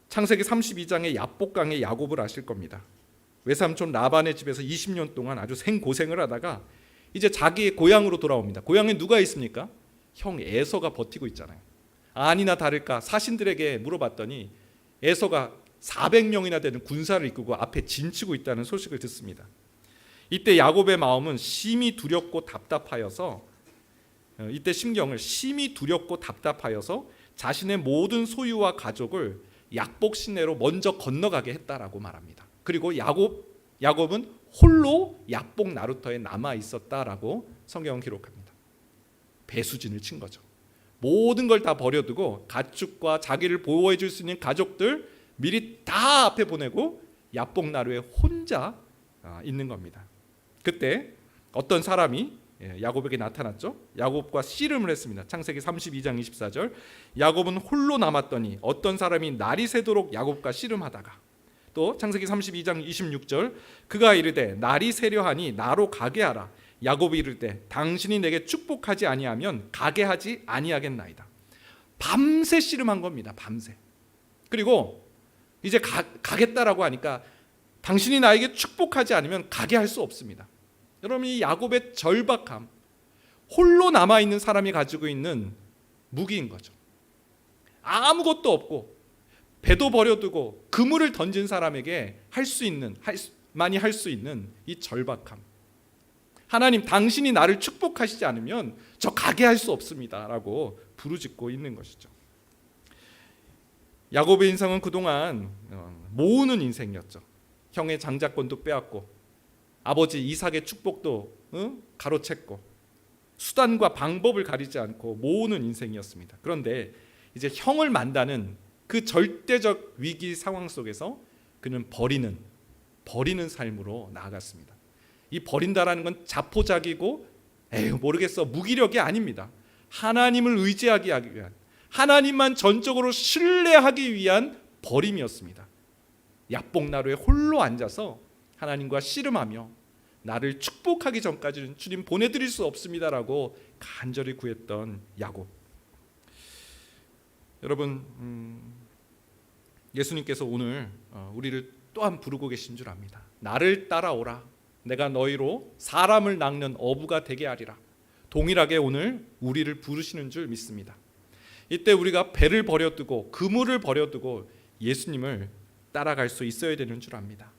창세기 32장의 야복강의 야곱을 아실 겁니다. 외삼촌 라반의 집에서 20년 동안 아주 생고생을 하다가 이제 자기의 고향으로 돌아옵니다. 고향에 누가 있습니까? 형 에서가 버티고 있잖아요. 아니나 다를까 사신들에게 물어봤더니 에서가 400명이나 되는 군사를 이끌고 앞에 진치고 있다는 소식을 듣습니다. 이때 야곱의 마음은 심히 두렵고 답답하여서 이때 심경을 심히 두렵고 답답하여서 자신의 모든 소유와 가족을 약복 시내로 먼저 건너가게 했다라고 말합니다. 그리고 야곱은 홀로 약복 나루터에 남아 있었다라고 성경은 기록합니다. 배수진을 친 거죠. 모든 걸 다 버려두고 가축과 자기를 보호해 줄 수 있는 가족들 미리 다 앞에 보내고 약복 나루에 혼자 있는 겁니다. 그때 어떤 사람이 야곱에게 나타났죠. 야곱과 씨름을 했습니다. 창세기 32장 24절. 야곱은 홀로 남았더니 어떤 사람이 날이 새도록 야곱과 씨름하다가, 또 창세기 32장 26절. 그가 이르되 날이 새려 하니 나로 가게 하라. 야곱이 이르되 당신이 내게 축복하지 아니하면 가게 하지 아니하겠나이다. 밤새 씨름한 겁니다. 밤새. 그리고 이제 가겠다라고 하니까 당신이 나에게 축복하지 않으면 가게 할 수 없습니다. 여러분, 이 야곱의 절박함, 홀로 남아있는 사람이 가지고 있는 무기인 거죠. 아무것도 없고 배도 버려두고 그물을 던진 사람에게 많이 할 수 있는 이 절박함. 하나님, 당신이 나를 축복하시지 않으면 저 가게 할 수 없습니다 라고 부르짖고 있는 것이죠. 야곱의 인생은 그동안 모으는 인생이었죠. 형의 장자권도 빼앗고 아버지 이삭의 축복도 가로챘고 수단과 방법을 가리지 않고 모으는 인생이었습니다. 그런데 이제 형을 만나는 그 절대적 위기 상황 속에서 그는 버리는 삶으로 나아갔습니다. 이 버린다라는 건 자포자기고 에휴 모르겠어 무기력이 아닙니다. 하나님을 의지하기 위한, 하나님만 전적으로 신뢰하기 위한 버림이었습니다. 야복나루에 홀로 앉아서 하나님과 씨름하며 나를 축복하기 전까지는 주님 보내드릴 수 없습니다라고 간절히 구했던 야곱. 여러분, 예수님께서 오늘 우리를 또한 부르고 계신 줄 압니다. 나를 따라오라. 내가 너희로 사람을 낚는 어부가 되게 하리라. 동일하게 오늘 우리를 부르시는 줄 믿습니다. 이때 우리가 배를 버려두고 그물을 버려두고 예수님을 따라갈 수 있어야 되는 줄 압니다.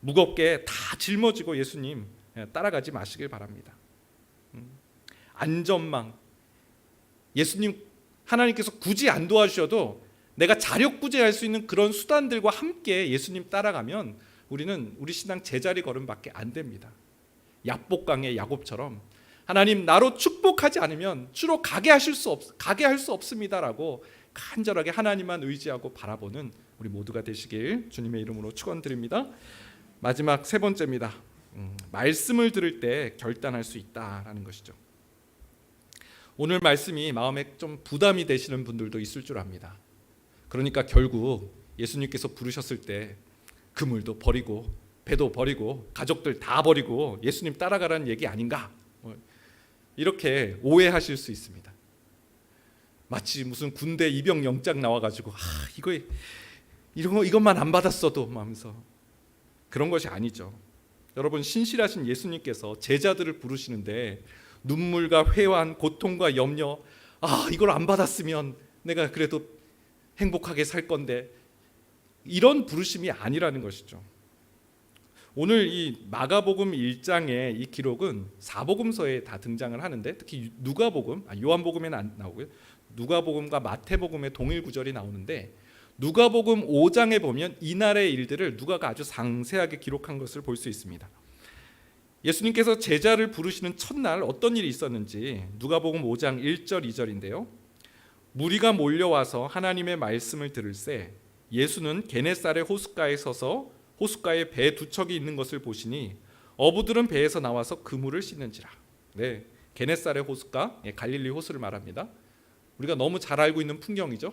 무겁게 다 짊어지고 예수님 따라가지 마시길 바랍니다. 안전망, 예수님 하나님께서 굳이 안 도와주셔도 내가 자력구제할 수 있는 그런 수단들과 함께 예수님 따라가면 우리는 우리 신앙 제자리 걸음밖에 안 됩니다. 약복강의 야곱처럼 하나님 나로 축복하지 않으면 주로 가게 할 수 없습니다라고 간절하게 하나님만 의지하고 바라보는 우리 모두가 되시길 주님의 이름으로 축원드립니다. 마지막 세 번째입니다. 말씀을 들을 때 결단할 수 있다라는 것이죠. 오늘 말씀이 마음에 좀 부담이 되시는 분들도 있을 줄 압니다. 그러니까 결국 예수님께서 부르셨을 때 그물도 버리고 배도 버리고 가족들 다 버리고 예수님 따라가라는 얘기 아닌가? 이렇게 오해하실 수 있습니다. 마치 무슨 군대 입영 영장 나와가지고 이것만 안 받았어도 하면서 그런 것이 아니죠. 여러분, 신실하신 예수님께서 제자들을 부르시는데 눈물과 회한 고통과 염려, 이걸 안 받았으면 내가 그래도 행복하게 살 건데, 이런 부르심이 아니라는 것이죠. 오늘 이 마가복음 1장의 이 기록은 사복음서에 다 등장을 하는데 특히 누가복음, 요한복음에는 안 나오고요. 누가복음과 마태복음의 동일 구절이 나오는데 누가복음 5장에 보면 이날의 일들을 누가가 아주 상세하게 기록한 것을 볼 수 있습니다. 예수님께서 제자를 부르시는 첫날 어떤 일이 있었는지 누가복음 5장 1절 2절인데요. 무리가 몰려와서 하나님의 말씀을 들을새 예수는 게네사렛 호숫가에 서서 호숫가에 배 두 척이 있는 것을 보시니 어부들은 배에서 나와서 그물을 씻는지라. 네, 게네사렛 호숫가, 갈릴리 호수를 말합니다. 우리가 너무 잘 알고 있는 풍경이죠.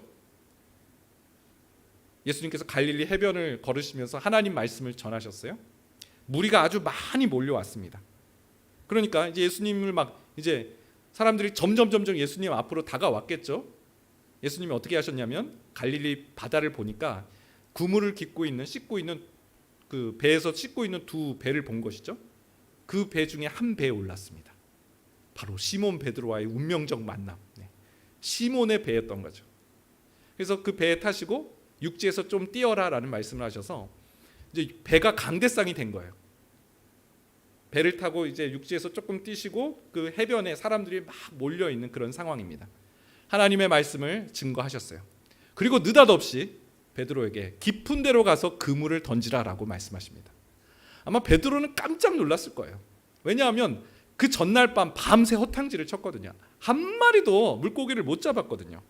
예수님께서 갈릴리 해변을 걸으시면서 하나님 말씀을 전하셨어요. 무리가 아주 많이 몰려왔습니다. 그러니까 이제 예수님을 이제 사람들이 점점 예수님 앞으로 다가왔겠죠. 예수님이 어떻게 하셨냐면 갈릴리 바다를 보니까 그물을 씻고 있는 그 배에서 씻고 있는 두 배를 본 것이죠. 그 배 중에 한 배에 올랐습니다. 바로 시몬 베드로와의 운명적 만남. 시몬의 배였던 거죠. 그래서 그 배에 타시고 육지에서 좀 뛰어라라는 말씀을 하셔서 이제 배가 강대상이 된 거예요. 배를 타고 이제 육지에서 조금 뛰시고 그 해변에 사람들이 막 몰려 있는 그런 상황입니다. 하나님의 말씀을 증거하셨어요. 그리고 느닷없이 베드로에게 깊은 데로 가서 그물을 던지라라고 말씀하십니다. 아마 베드로는 깜짝 놀랐을 거예요. 왜냐하면 그 전날 밤새 허탕질을 쳤거든요. 한 마리도 물고기를 못 잡았거든요.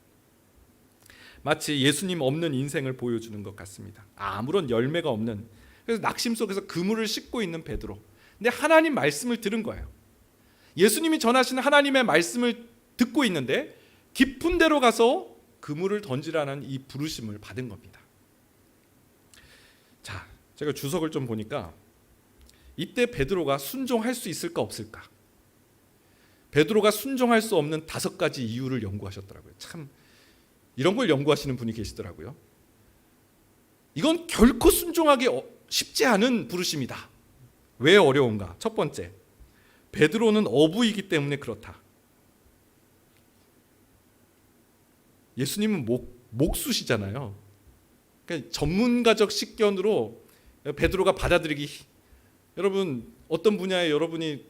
마치 예수님 없는 인생을 보여주는 것 같습니다. 아무런 열매가 없는, 그래서 낙심 속에서 그물을 씻고 있는 베드로. 근데 하나님 말씀을 들은 거예요. 예수님이 전하시는 하나님의 말씀을 듣고 있는데 깊은 데로 가서 그물을 던지라는 이 부르심을 받은 겁니다. 자, 제가 주석을 좀 보니까 이때 베드로가 순종할 수 있을까 없을까? 베드로가 순종할 수 없는 5가지 이유를 연구하셨더라고요. 참 이런 걸 연구하시는 분이 계시더라고요. 이건 결코 순종하기 쉽지 않은 부르심이다. 왜 어려운가? 첫 번째, 베드로는 어부이기 때문에 그렇다. 예수님은 목수시잖아요. 그러니까 전문가적 식견으로 베드로가 받아들이기, 여러분 어떤 분야에 여러분이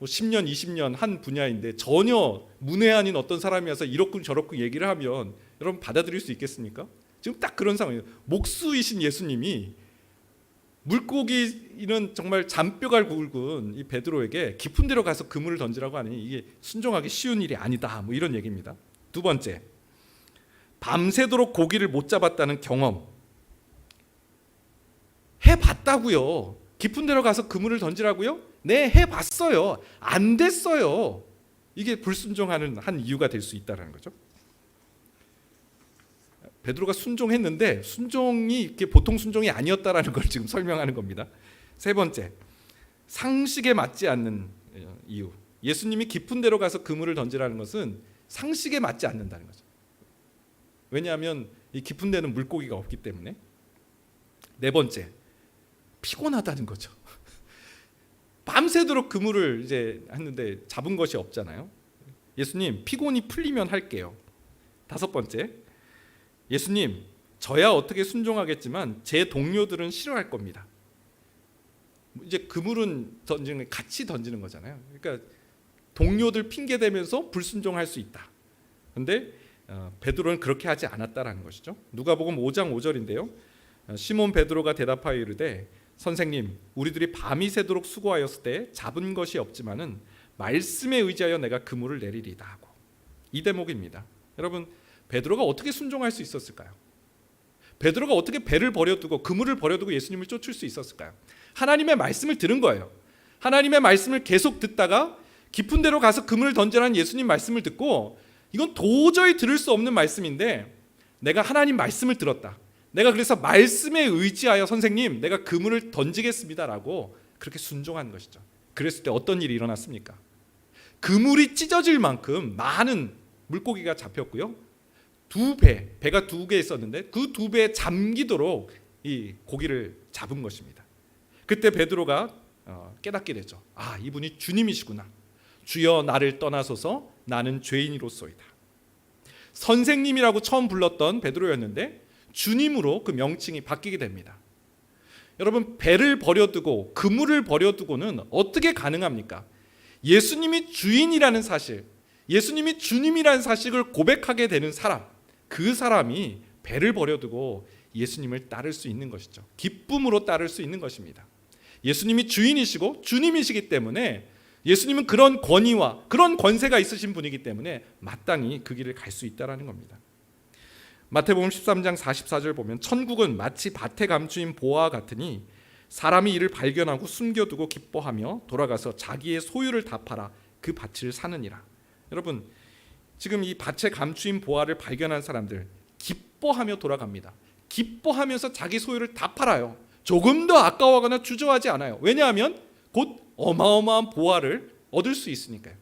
10년, 20년 한 분야인데 전혀 문외 아닌 어떤 사람이 와서 이렇군 저렇군 얘기를 하면 여러분 받아들일 수 있겠습니까? 지금 딱 그런 상황이에요. 목수이신 예수님이 물고기는 정말 잔뼈가 굵은 이 베드로에게 깊은 데로 가서 그물을 던지라고 하니 이게 순종하기 쉬운 일이 아니다. 뭐 이런 얘기입니다. 두 번째, 밤새도록 고기를 못 잡았다는 경험. 해봤다고요. 깊은 데로 가서 그물을 던지라고요? 네, 해봤어요. 안 됐어요. 이게 불순종하는 한 이유가 될 수 있다는 거죠. 베드로가 순종했는데 순종이 이렇게 보통 순종이 아니었다라는 걸 지금 설명하는 겁니다. 세 번째, 상식에 맞지 않는 이유. 예수님이 깊은 데로 가서 그물을 던지라는 것은 상식에 맞지 않는다는 거죠. 왜냐하면 이 깊은 데는 물고기가 없기 때문에. 네 번째, 피곤하다는 거죠. 밤새도록 그물을 이제 했는데 잡은 것이 없잖아요. 예수님, 피곤이 풀리면 할게요. 다섯 번째, 예수님, 저야 어떻게 순종하겠지만 제 동료들은 싫어할 겁니다. 이제 그물은 던지는 같이 던지는 거잖아요. 그러니까 동료들 핑계 대면서 불순종할 수 있다. 그런데 베드로는 그렇게 하지 않았다라는 것이죠. 누가복음 5장 5절인데요. 시몬 베드로가 대답하여 이르되 선생님, 우리들이 밤이 새도록 수고하였을 때 잡은 것이 없지만은 말씀에 의지하여 내가 그물을 내리리다 하고. 이 대목입니다. 여러분, 베드로가 어떻게 순종할 수 있었을까요? 베드로가 어떻게 배를 버려두고 그물을 버려두고 예수님을 쫓을 수 있었을까요? 하나님의 말씀을 들은 거예요. 하나님의 말씀을 계속 듣다가 깊은 데로 가서 그물을 던지라는 예수님 말씀을 듣고, 이건 도저히 들을 수 없는 말씀인데 내가 하나님 말씀을 들었다. 내가 그래서 말씀에 의지하여 선생님, 내가 그물을 던지겠습니다라고 그렇게 순종한 것이죠. 그랬을 때 어떤 일이 일어났습니까? 그물이 찢어질 만큼 많은 물고기가 잡혔고요. 배가 2개 있었는데 그 2배에 잠기도록 이 고기를 잡은 것입니다. 그때 베드로가 깨닫게 되죠. 아, 이분이 주님이시구나. 주여 나를 떠나소서, 나는 죄인이로소이다. 선생님이라고 처음 불렀던 베드로였는데 주님으로 그 명칭이 바뀌게 됩니다. 여러분, 배를 버려두고 그물을 버려두고는 어떻게 가능합니까? 예수님이 주인이라는 사실, 예수님이 주님이라는 사실을 고백하게 되는 사람, 그 사람이 배를 버려두고 예수님을 따를 수 있는 것이죠. 기쁨으로 따를 수 있는 것입니다. 예수님이 주인이시고 주님이시기 때문에, 예수님은 그런 권위와 그런 권세가 있으신 분이기 때문에 마땅히 그 길을 갈 수 있다는 겁니다. 마태복음 13장 44절 보면 천국은 마치 밭에 감추인 보화와 같으니 사람이 이를 발견하고 숨겨두고 기뻐하며 돌아가서 자기의 소유를 다 팔아 그 밭을 사느니라. 여러분, 지금 이 밭에 감추인 보화를 발견한 사람들 기뻐하며 돌아갑니다. 기뻐하면서 자기 소유를 다 팔아요. 조금 더 아까워하거나 주저하지 않아요. 왜냐하면 곧 어마어마한 보화를 얻을 수 있으니까요.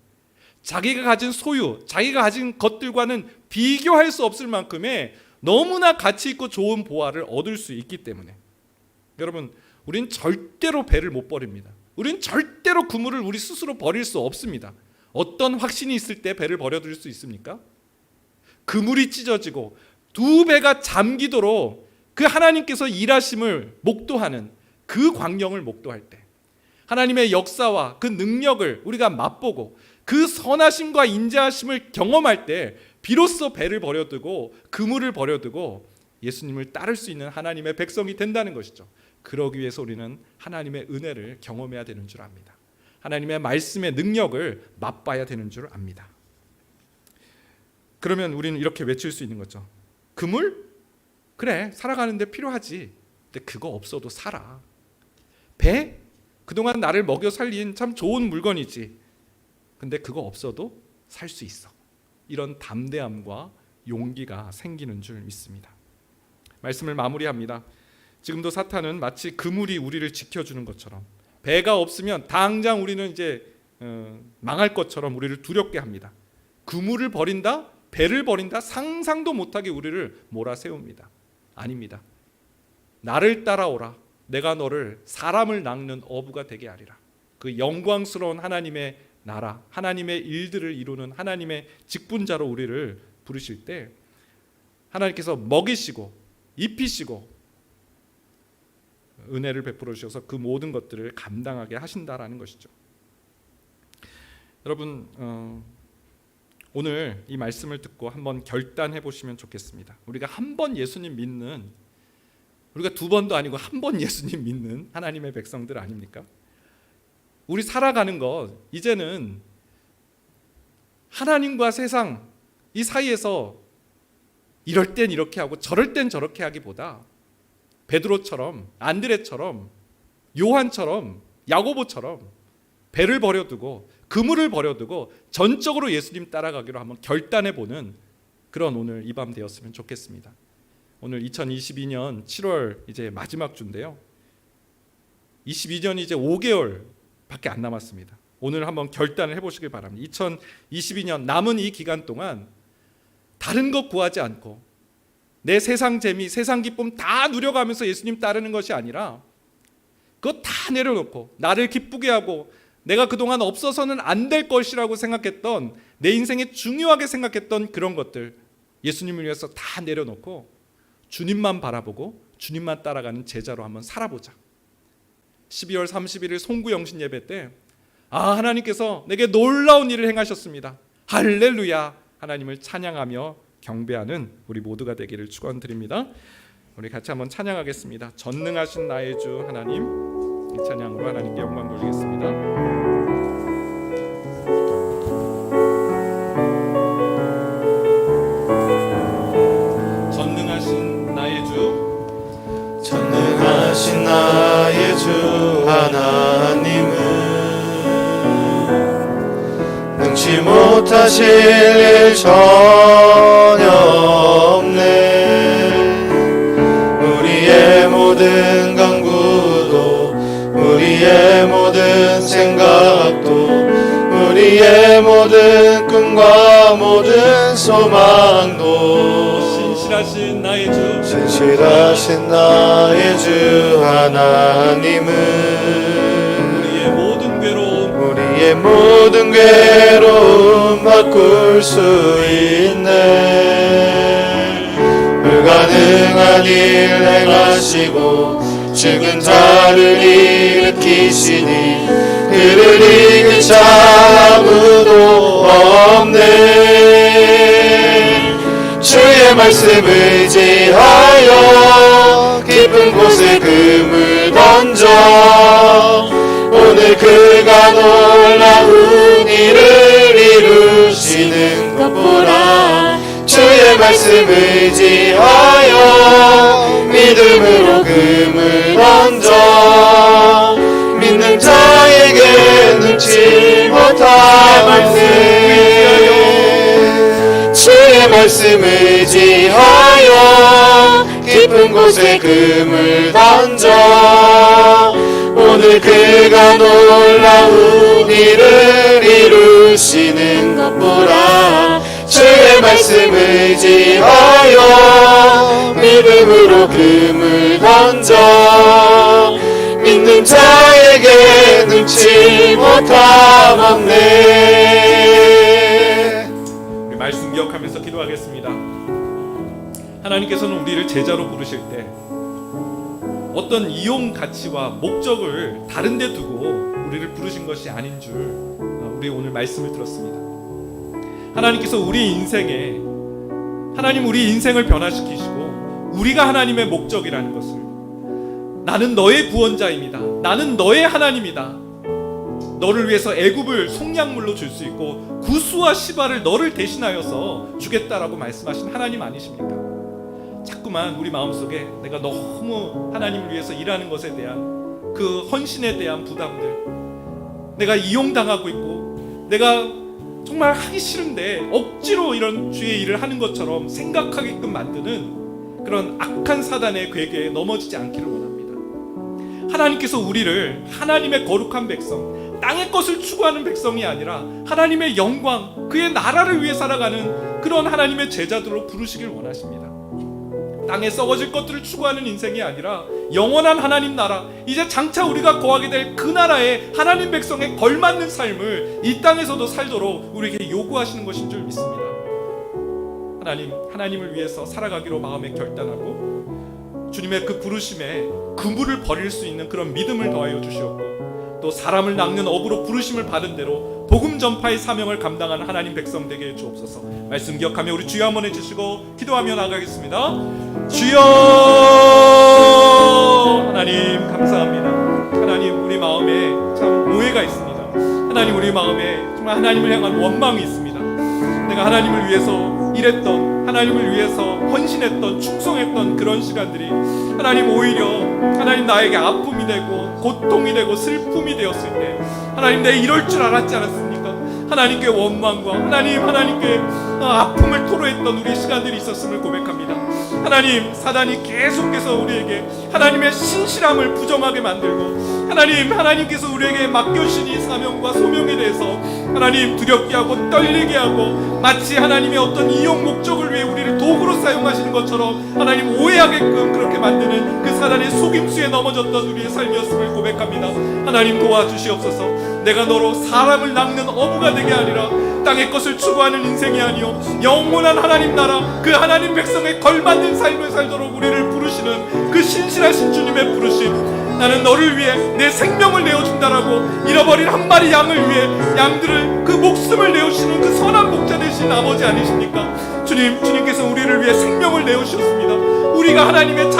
자기가 가진 소유, 자기가 가진 것들과는 비교할 수 없을 만큼의 너무나 가치 있고 좋은 보화를 얻을 수 있기 때문에, 여러분, 우린 절대로 배를 못 버립니다. 우린 절대로 그물을 우리 스스로 버릴 수 없습니다. 어떤 확신이 있을 때 배를 버려둘 수 있습니까? 그물이 찢어지고 2배가 잠기도록 그 하나님께서 일하심을 목도하는 그 광경을 목도할 때, 하나님의 역사와 그 능력을 우리가 맛보고 그 선하심과 인자하심을 경험할 때 비로소 배를 버려두고 그물을 버려두고 예수님을 따를 수 있는 하나님의 백성이 된다는 것이죠. 그러기 위해서 우리는 하나님의 은혜를 경험해야 되는 줄 압니다. 하나님의 말씀의 능력을 맛봐야 되는 줄 압니다. 그러면 우리는 이렇게 외칠 수 있는 거죠. 그물? 그래, 살아가는데 필요하지. 근데 그거 없어도 살아. 배? 그동안 나를 먹여 살린 참 좋은 물건이지. 근데 그거 없어도 살 수 있어. 이런 담대함과 용기가 생기는 줄 믿습니다. 말씀을 마무리합니다. 지금도 사탄은 마치 그물이 우리를 지켜주는 것처럼, 배가 없으면 당장 우리는 이제 망할 것처럼 우리를 두렵게 합니다. 그물을 버린다, 배를 버린다, 상상도 못하게 우리를 몰아세웁니다. 아닙니다. 나를 따라오라. 내가 너를 사람을 낚는 어부가 되게 하리라. 그 영광스러운 하나님의 나라, 하나님의 일들을 이루는 하나님의 직분자로 우리를 부르실 때 하나님께서 먹이시고 입히시고 은혜를 베풀어 주셔서 그 모든 것들을 감당하게 하신다라는 것이죠. 여러분, 오늘 이 말씀을 듣고 한번 결단해 보시면 좋겠습니다. 우리가 한 번 예수님 믿는, 우리가 두 번도 아니고 한 번 예수님 믿는 하나님의 백성들 아닙니까? 우리 살아가는 것, 이제는 하나님과 세상 이 사이에서 이럴 땐 이렇게 하고 저럴 땐 저렇게 하기보다 베드로처럼, 안드레처럼, 요한처럼, 야고보처럼 배를 버려두고 그물을 버려두고 전적으로 예수님 따라가기로 한번 결단해보는 그런 오늘 이 밤 되었으면 좋겠습니다. 오늘 2022년 7월 이제 마지막 주인데요. 22년이 이제 5개월밖에 안 남았습니다. 오늘 한번 결단을 해보시길 바랍니다. 2022년 남은 이 기간 동안 다른 것 구하지 않고 내 세상 재미, 세상 기쁨 다 누려가면서 예수님 따르는 것이 아니라 그거 다 내려놓고 나를 기쁘게 하고 내가 그동안 없어서는 안 될 것이라고 생각했던, 내 인생에 중요하게 생각했던 그런 것들 예수님을 위해서 다 내려놓고 주님만 바라보고 주님만 따라가는 제자로 한번 살아보자. 12월 31일 송구영신 예배 때 하나님께서 내게 놀라운 일을 행하셨습니다. 할렐루야. 하나님을 찬양하며 경배하는 우리 모두가 되기를 축원드립니다. 우리 같이 한번 찬양하겠습니다. 전능하신 나의 주 하나님, 이 찬양으로 하나님께 영광 돌리겠습니다. 전능하신 나의 주, 전능하신 나의 주 하나님은 능치 못하실 일 전혀 없네. 우리의 모든 강구도, 우리의 모든 생각도, 우리의 모든 꿈과 모든 소망도 신실하신 나의 주, 신실하신 나의 주 하나님은 우리의 모든 괴로움, 우리의 모든 괴로움 바꿀 수 있네. 불가능한 일 행하시고 죽은 자를 일으키시니 그를 이길 자 아무도 없네. 주의 말씀 의지하여 깊은 곳에 금을 던져 오늘 그가 놀라운 일을 이루시는 것 보라. 주의 말씀 의지하여 믿음으로 금을 던져 믿는 자에게 능치 못할 말씀, 주의 말씀 의지하여 깊은 곳에 금을 던져 오늘 그가 놀라운 일을 이루시는 것 보라. 주의 말씀 의지하여 믿음으로 금을 던져 믿는 자에게 능치 못함 없네. 우리 말씀 기억하면서 기도하겠습니다. 하나님께서는 우리를 제자로 부르실 때 어떤 이용 가치와 목적을 다른 데 두고 우리를 부르신 것이 아닌 줄 우리 오늘 말씀을 들었습니다. 하나님께서 우리 인생에, 하나님 우리 인생을 변화시키시고 우리가 하나님의 목적이라는 것을, 나는 너의 구원자입니다, 나는 너의 하나님이다, 너를 위해서 애굽을 속량물로 줄 수 있고 구스와 시바를 너를 대신하여서 주겠다라고 말씀하신 하나님 아니십니까? 자꾸만 우리 마음속에 내가 너무 하나님을 위해서 일하는 것에 대한 그 헌신에 대한 부담들, 내가 이용당하고 있고 내가 정말 하기 싫은데 억지로 이런 주의 일을 하는 것처럼 생각하게끔 만드는 그런 악한 사단의 괴계에 넘어지지 않기를 원합니다. 하나님께서 우리를 하나님의 거룩한 백성, 땅의 것을 추구하는 백성이 아니라 하나님의 영광, 그의 나라를 위해 살아가는 그런 하나님의 제자들로 부르시길 원하십니다. 땅에 썩어질 것들을 추구하는 인생이 아니라 영원한 하나님 나라, 이제 장차 우리가 거하게 될 그 나라의 하나님 백성에 걸맞는 삶을 이 땅에서도 살도록 우리에게 요구하시는 것인 줄 믿습니다. 하나님을 위해서 살아가기로 마음에 결단하고 주님의 그 부르심에 그물을 버릴 수 있는 그런 믿음을 더하여 주시옵고, 또 사람을 낚는 업으로 부르심을 받은 대로 복음 전파의 사명을 감당하는 하나님 백성 되게 해 주옵소서. 말씀 기억하며 우리 주여 한번 해주시고 기도하며 나가겠습니다. 주여, 하나님 감사합니다. 하나님, 우리 마음에 참 오해가 있습니다. 하나님, 우리 마음에 정말 하나님을 향한 원망이 있습니다. 내가 하나님을 위해서 일했던, 하나님을 위해서 헌신했던, 충성했던 그런 시간들이 하나님 오히려 하나님 나에게 아픔이 되고 고통이 되고 슬픔이 되었을 때, 하나님 내가 이럴 줄 알았지 않았습니까? 하나님께 원망과 하나님께 아픔을 토로했던 우리 시간들이 있었음을 고백합니다. 하나님, 사단이 계속해서 우리에게 하나님의 신실함을 부정하게 만들고, 하나님께서 우리에게 맡겨주신 이 사명과 소명에 대해서 하나님 두렵게 하고 떨리게 하고, 마치 하나님의 어떤 이용 목적을 위해 우리를 도구로 사용하시는 것처럼 하나님 오해하게끔 그렇게 만드는 그 사단의 속임수에 넘어졌던 우리의 삶이었음을 고백합니다. 하나님 도와주시옵소서. 내가 너로 사람을 낚는 어부가 되게 하리라. 땅의 것을 추구하는 인생이 아니요 영원한 하나님 나라, 그 하나님 백성에 걸맞는 삶을 살도록 우리를 부르시는 그 신실하신 주님의 부르심, 나는 너를 위해 내 생명을 내어준다라고 잃어버린 한 마리 양을 위해 양들을 그 목숨을 내어주시는 그 선한 목자 되신 아버지 아니십니까? 주님께서 우리를 위해 생명을 내어주셨습니다. 우리가 하나님의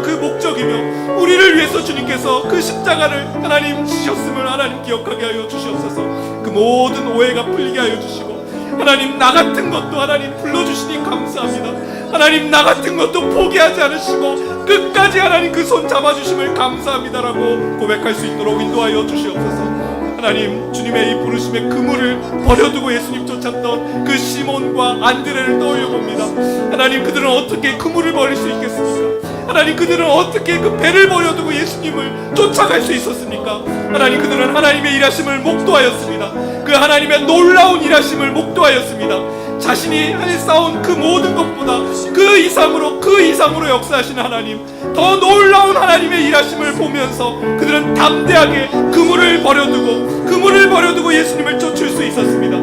그 목적이며 우리를 위해서 주님께서 그 십자가를 하나님 지셨음을 하나님 기억하게 하여 주시옵소서. 그 모든 오해가 풀리게 하여 주시고, 하나님 나 같은 것도 하나님 불러주시니 감사합니다. 하나님 나 같은 것도 포기하지 않으시고 끝까지 하나님 그 손 잡아주심을 감사합니다라고 고백할 수 있도록 인도하여 주시옵소서. 하나님, 주님의 이 부르심의 그물을 버려두고 예수님 쫓았던 그 시몬과 안드레를 떠올려 봅니다. 하나님, 그들은 어떻게 그물을 버릴 수 있겠습니까? 하나님, 그들은 어떻게 그 배를 버려두고 예수님을 쫓아갈 수 있었습니까? 하나님, 그들은 하나님의 일하심을 목도하였습니다. 그 하나님의 놀라운 일하심을 목도하였습니다. 자신이 쌓아온 그 모든 것보다 그 이상으로 역사하시는 하나님, 더 놀라운 하나님의 일하심을 보면서 그들은 담대하게 그물을 버려두고 예수님을 쫓을 수 있었습니다.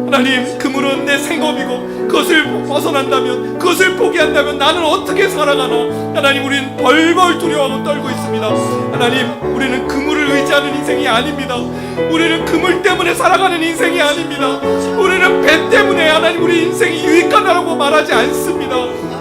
하나님, 그물은 내 생업이고 그것을 벗어난다면, 그것을 포기한다면 나는 어떻게 살아가나? 하나님, 우리는 벌벌 두려워하고 떨고 있습니다. 하나님, 우리는 그물을 의지하는 인생이 아닙니다. 우리는 그물 때문에 살아가는 인생이 아닙니다. 우리는 배 때문에 하나님 우리 인생이 유익하다라고 말하지 않습니다.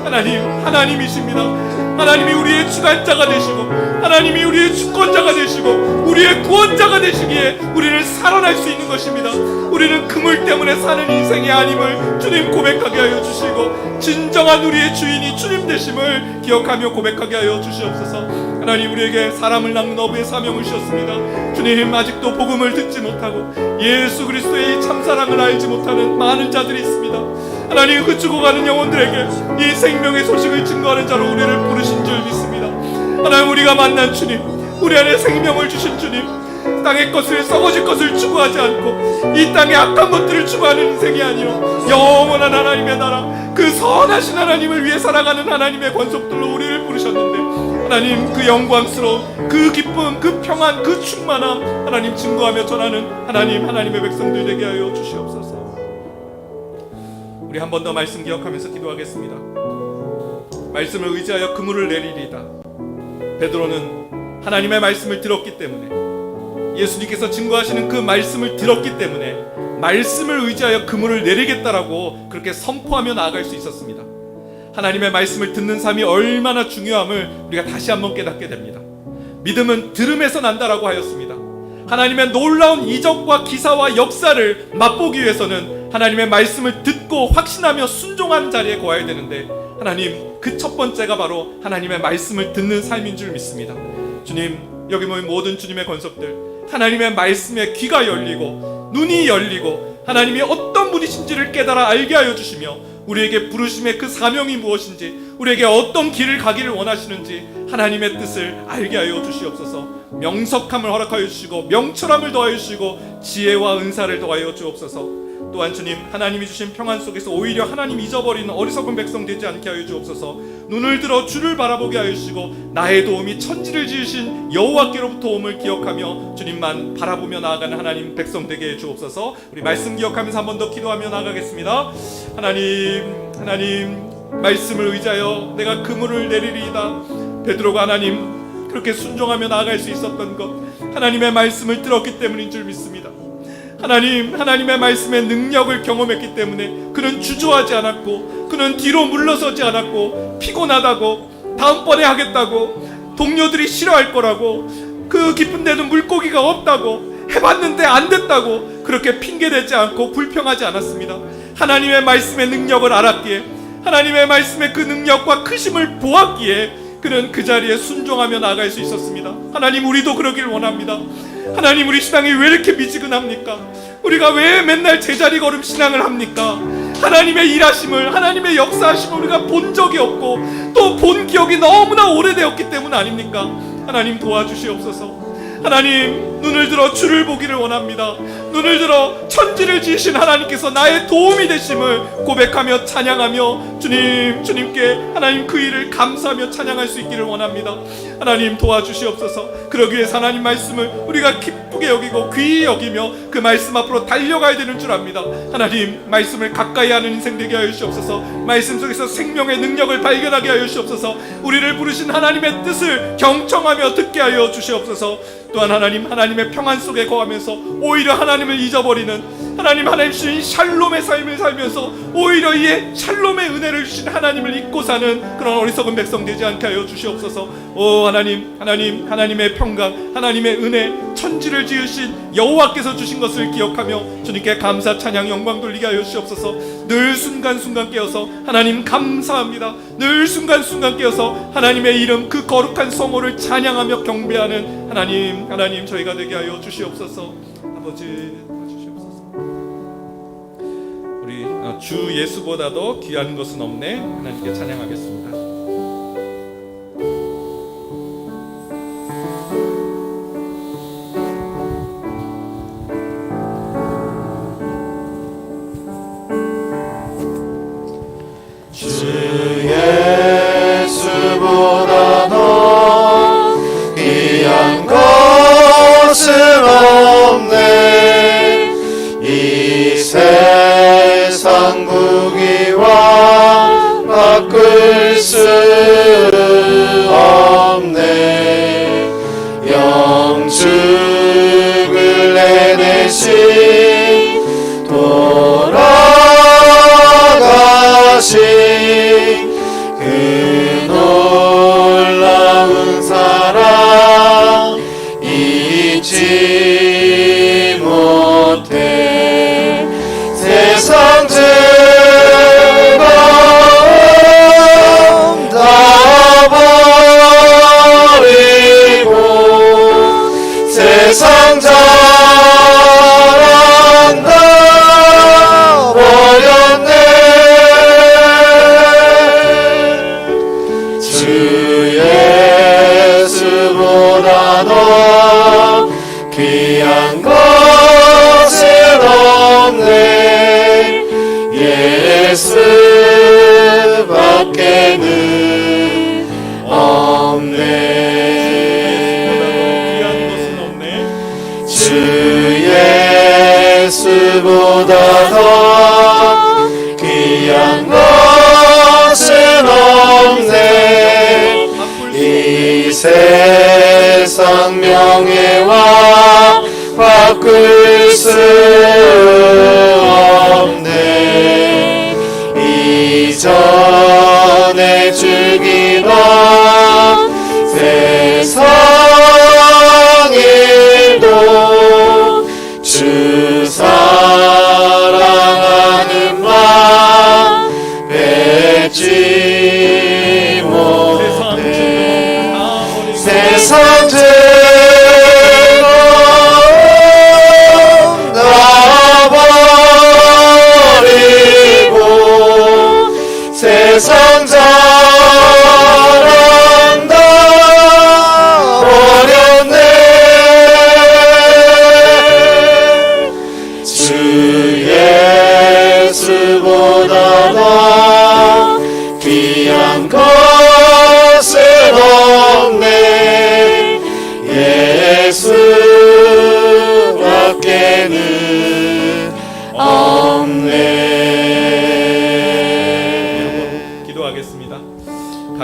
하나님, 하나님이십니다. 하나님이 우리의 주관자가 되시고, 하나님이 우리의 주권자가 되시고, 우리의 구원자가 되시기에 우리는 살아날 수 있는 것입니다. 우리는 그물 때문에 사는 인생이 아님을 주님 고백하게 하여 주시고, 진정한 우리의 주인이 주님 되심을 기억하며 고백하게 하여 주시옵소서. 하나님, 우리에게 사람을 낚는 어부의 사명을 주셨습니다. 주님, 아직도 복음을 듣지 못하고 예수 그리스도의 참사랑을 알지 못하는 많은 자들이 있습니다. 하나님, 그 죽어가는 영혼들에게 이 생명의 소식을 증거하는 자로 우리를 부르신 줄 믿습니다. 하나님, 우리가 만난 주님, 우리 안에 생명을 주신 주님, 땅의 것을, 썩어질 것을 추구하지 않고 이 땅의 악한 것들을 추구하는 인생이 아니요 영원한 하나님의 나라, 그 선하신 하나님을 위해 살아가는 하나님의 권속들로 우리를 부르셨는데, 하나님, 그 영광스러운 그 기쁨, 그 평안, 그 충만함 하나님 증거하며 전하는 하나님의 백성들 되게 하여 주시옵소서. 우리 한 번 더 말씀 기억하면서 기도하겠습니다. 말씀을 의지하여 그물을 내리리다. 베드로는 하나님의 말씀을 들었기 때문에, 예수님께서 증거하시는 그 말씀을 들었기 때문에 말씀을 의지하여 그물을 내리겠다라고 그렇게 선포하며 나아갈 수 있었습니다. 하나님의 말씀을 듣는 삶이 얼마나 중요함을 우리가 다시 한번 깨닫게 됩니다. 믿음은 들음에서 난다라고 하였습니다. 하나님의 놀라운 이적과 기사와 역사를 맛보기 위해서는 하나님의 말씀을 듣고 확신하며 순종하는 자리에 거해야 되는데, 하나님, 그 첫 번째가 바로 하나님의 말씀을 듣는 삶인 줄 믿습니다. 주님, 여기 모인 모든 주님의 권속들, 하나님의 말씀에 귀가 열리고 눈이 열리고 하나님이 어떤 분이신지를 깨달아 알게 하여 주시며 우리에게 부르심의 그 사명이 무엇인지, 우리에게 어떤 길을 가기를 원하시는지 하나님의 뜻을 알게 하여 주시옵소서. 명석함을 허락하여 주시고 명철함을 더하여 주시고 지혜와 은사를 더하여 주옵소서. 또한 주님, 하나님이 주신 평안 속에서 오히려 하나님 잊어버리는 어리석은 백성 되지 않게 하여 주옵소서. 눈을 들어 주를 바라보게 하여 주시고 나의 도움이 천지를 지으신 여호와께로부터 도움을 기억하며 주님만 바라보며 나아가는 하나님 백성 되게 해 주옵소서. 우리 말씀 기억하면서 한 번 더 기도하며 나아가겠습니다. 하나님 말씀을 의지하여 내가 그물을 내리리이다. 베드로가 하나님 그렇게 순종하며 나아갈 수 있었던 것, 하나님의 말씀을 들었기 때문인 줄 믿습니다. 하나님의 말씀의 능력을 경험했기 때문에 그는 주저하지 않았고, 그는 뒤로 물러서지 않았고, 피곤하다고, 다음번에 하겠다고, 동료들이 싫어할 거라고, 그 깊은 데는 물고기가 없다고, 해봤는데 안 됐다고 그렇게 핑계대지 않고 불평하지 않았습니다. 하나님의 말씀의 능력을 알았기에, 하나님의 말씀의 그 능력과 크심을 보았기에 그는 그 자리에 순종하며 나아갈 수 있었습니다. 하나님, 우리도 그러길 원합니다. 하나님, 우리 신앙이 왜 이렇게 미지근합니까? 우리가 왜 맨날 제자리 걸음 신앙을 합니까? 하나님의 일하심을, 하나님의 역사하심을 우리가 본 적이 없고 또 본 기억이 너무나 오래되었기 때문 아닙니까? 하나님, 도와주시옵소서. 하나님, 눈을 들어 주를 보기를 원합니다. 눈을 들어 천지를 지으신 하나님께서 나의 도움이 되심을 고백하며 찬양하며 주님께 하나님 그 일을 감사하며 찬양할 수 있기를 원합니다. 하나님, 도와주시옵소서. 그러기 위해서 하나님 말씀을 우리가 기쁘게 여기고 귀히 여기며 그 말씀 앞으로 달려가야 되는 줄 압니다. 하나님, 말씀을 가까이 하는 인생 되게 하여 주시옵소서. 말씀 속에서 생명의 능력을 발견하게 하여 주시옵소서. 우리를 부르신 하나님의 뜻을 경청하며 듣게 하여 주시옵소서. 또한 하나님의 평안 속에 거하면서 오히려 하나님을 잊어버리는 하나님 주신 샬롬의 삶을 살면서 오히려 이에 샬롬의 은혜를 주신 하나님을 잊고 사는 그런 어리석은 백성 되지 않게 하여 주시옵소서. 오 하나님의 평강, 하나님의 은혜, 천지를 지으신 여호와께서 주신 것을 기억하며 주님께 감사 찬양 영광 돌리게 하여 주시옵소서. 늘 순간순간 깨어서 하나님 감사합니다. 늘 순간순간 깨어서 하나님의 이름 그 거룩한 성호를 찬양하며 경배하는 하나님 저희가 되게 하여 주시옵소서. 아버지 주시옵소서. 우리 주 예수보다도 귀한 것은 없네. 하나님께 찬양하겠습니다. 주 예수보다 더 귀한 것은 없네. 이 세상 무기와 바꿀 수 없네. 영축을 내내신 돌아가신 그 놀라운 사랑 잊지 못해. 세상 즐거움 다 버리고 세상 자랑 다 버렸네. 주 예수보다 더 귀한 것은 없네. 예수밖에는 없네. 주 예수보다 더 귀한 것은 없네. 이 세상 명예와 바꿀 수 없네. 이전에 즐기던 세상 일도 주 사랑하는 맘 뱉지 못해. 세상 즐거움 다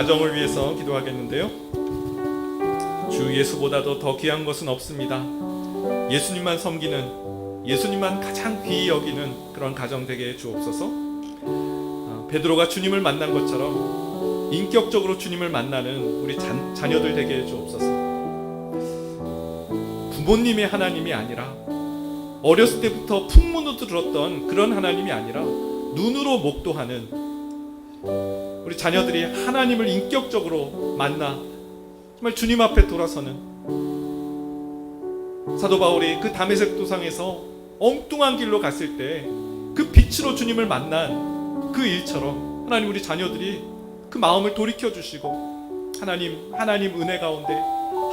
가정을 위해서 기도하겠는데요. 주 예수보다도 더 귀한 것은 없습니다. 예수님만 섬기는, 예수님만 가장 귀히 여기는 그런 가정 되게 주옵소서. 베드로가 주님을 만난 것처럼 인격적으로 주님을 만나는 우리 자녀들 되게 주옵소서. 부모님의 하나님이 아니라 어렸을 때부터 풍문으로 들었던 그런 하나님이 아니라 눈으로 목도하는 우리 자녀들이 하나님을 인격적으로 만나 정말 주님 앞에 돌아서는, 사도 바울이 그 다메섹 도상에서 엉뚱한 길로 갔을 때 그 빛으로 주님을 만난 그 일처럼 하나님 우리 자녀들이 그 마음을 돌이켜 주시고 하나님 은혜 가운데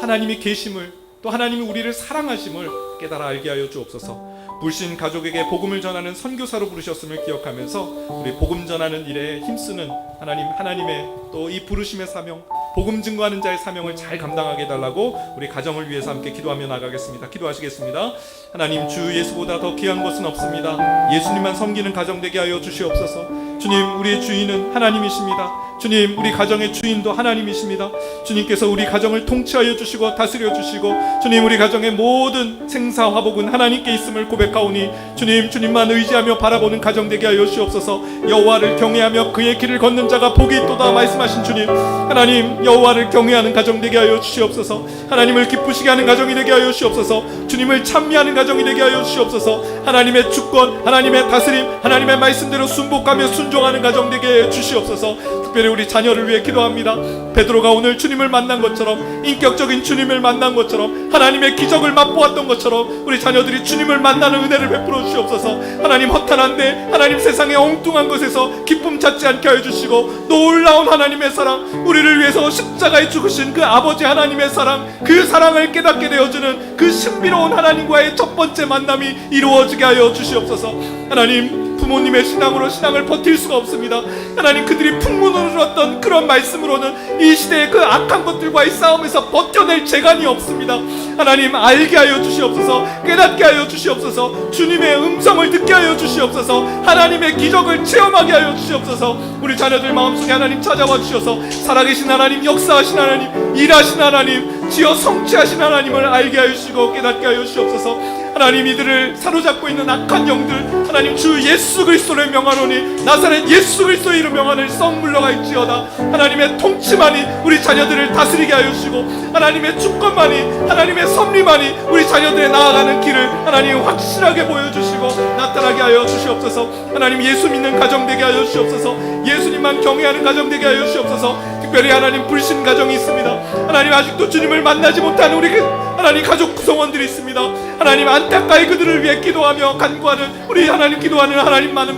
하나님이 계심을, 또 하나님이 우리를 사랑하심을 깨달아 알게 하여 주옵소서. 불신 가족에게 복음을 전하는 선교사로 부르셨음을 기억하면서 우리 복음 전하는 일에 힘쓰는 하나님의 또 이 부르심의 사명, 복음 증거하는 자의 사명을 잘 감당하게 해달라고 우리 가정을 위해서 함께 기도하며 나가겠습니다. 기도하시겠습니다. 하나님, 주 예수보다 더 귀한 것은 없습니다. 예수님만 섬기는 가정 되게 하여 주시옵소서. 주님, 우리의 주인은 하나님이십니다. 주님, 우리 가정의 주인도 하나님이십니다. 주님께서 우리 가정을 통치하여 주시고 다스려 주시고, 주님, 우리 가정의 모든 생사 화복은 하나님께 있음을 고백하오니 주님만 의지하며 바라보는 가정 되게 하여 주시옵소서. 여호와를 경외하며 그의 길을 걷는 자가 복이 있도다 말씀하신 주님, 하나님, 여호와를 경외하는 가정 되게 하여 주시옵소서. 하나님을 기쁘시게 하는 가정이 되게 하여 주시옵소서. 주님을 찬미하는 가정이 되게 하여 주시옵소서. 하나님의 주권, 하나님의 다스림, 하나님의 말씀대로 순복하며 순종하는 가정 되게 하여 주시옵소서. 특별히 우리 자녀를 위해 기도합니다. 베드로가 오늘 주님을 만난 것처럼, 인격적인 주님을 만난 것처럼, 하나님의 기적을 맛보았던 것처럼 우리 자녀들이 주님을 만나는 은혜를 베풀어 주시옵소서. 하나님, 허탄한데 하나님 세상의 엉뚱한 것에서 기쁨 찾지 않게 하여 주시고, 놀라운 하나님의 사랑, 우리를 위해서 십자가에 죽으신 그 아버지 하나님의 사랑, 그 사랑을 깨닫게 되어주는 그 신비로운 하나님과의 첫 번째 만남이 이루어지게 하여 주시옵소서. 하나님, 부모님의 신앙을 버틸 수가 없습니다. 하나님, 그들이 풍문으로 들었던 그런 말씀으로는 이 시대의 그 악한 것들과의 싸움에서 버텨낼 재간이 없습니다. 하나님, 알게 하여 주시옵소서. 깨닫게 하여 주시옵소서. 주님의 음성을 듣게 하여 주시옵소서. 하나님의 기적을 체험하게 하여 주시옵소서. 우리 자녀들 마음속에 하나님 찾아와 주셔서 살아계신 하나님, 역사하신 하나님, 일하신 하나님, 지어 성취하신 하나님을 알게 하여 주시고 깨닫게 하여 주시옵소서. 하나님, 이들을 사로잡고 있는 악한 영들, 하나님, 주 예수 그리스도를 명하노니 나사렛 예수 그리스도의 이름 명하는 썩 물러갈지어다. 하나님의 통치만이 우리 자녀들을 다스리게 하여 주시고, 하나님의 주권만이, 하나님의 섭리만이 우리 자녀들의 나아가는 길을 하나님 확실하게 보여주시고 나타나게 하여 주시옵소서. 하나님, 예수 믿는 가정 되게 하여 주시옵소서. 예수님만 경외하는 가정 되게 하여 주시옵소서. 특별히 하나님, 불신 가정이 있습니다. 하나님, 아직도 주님을 만나지 못한 우리 하나님 가족 구성원들이 있습니다. 하나님, 안타까이 그들을 위해 기도하며 간구하는 우리 하나님, 기도하는 하나님 많은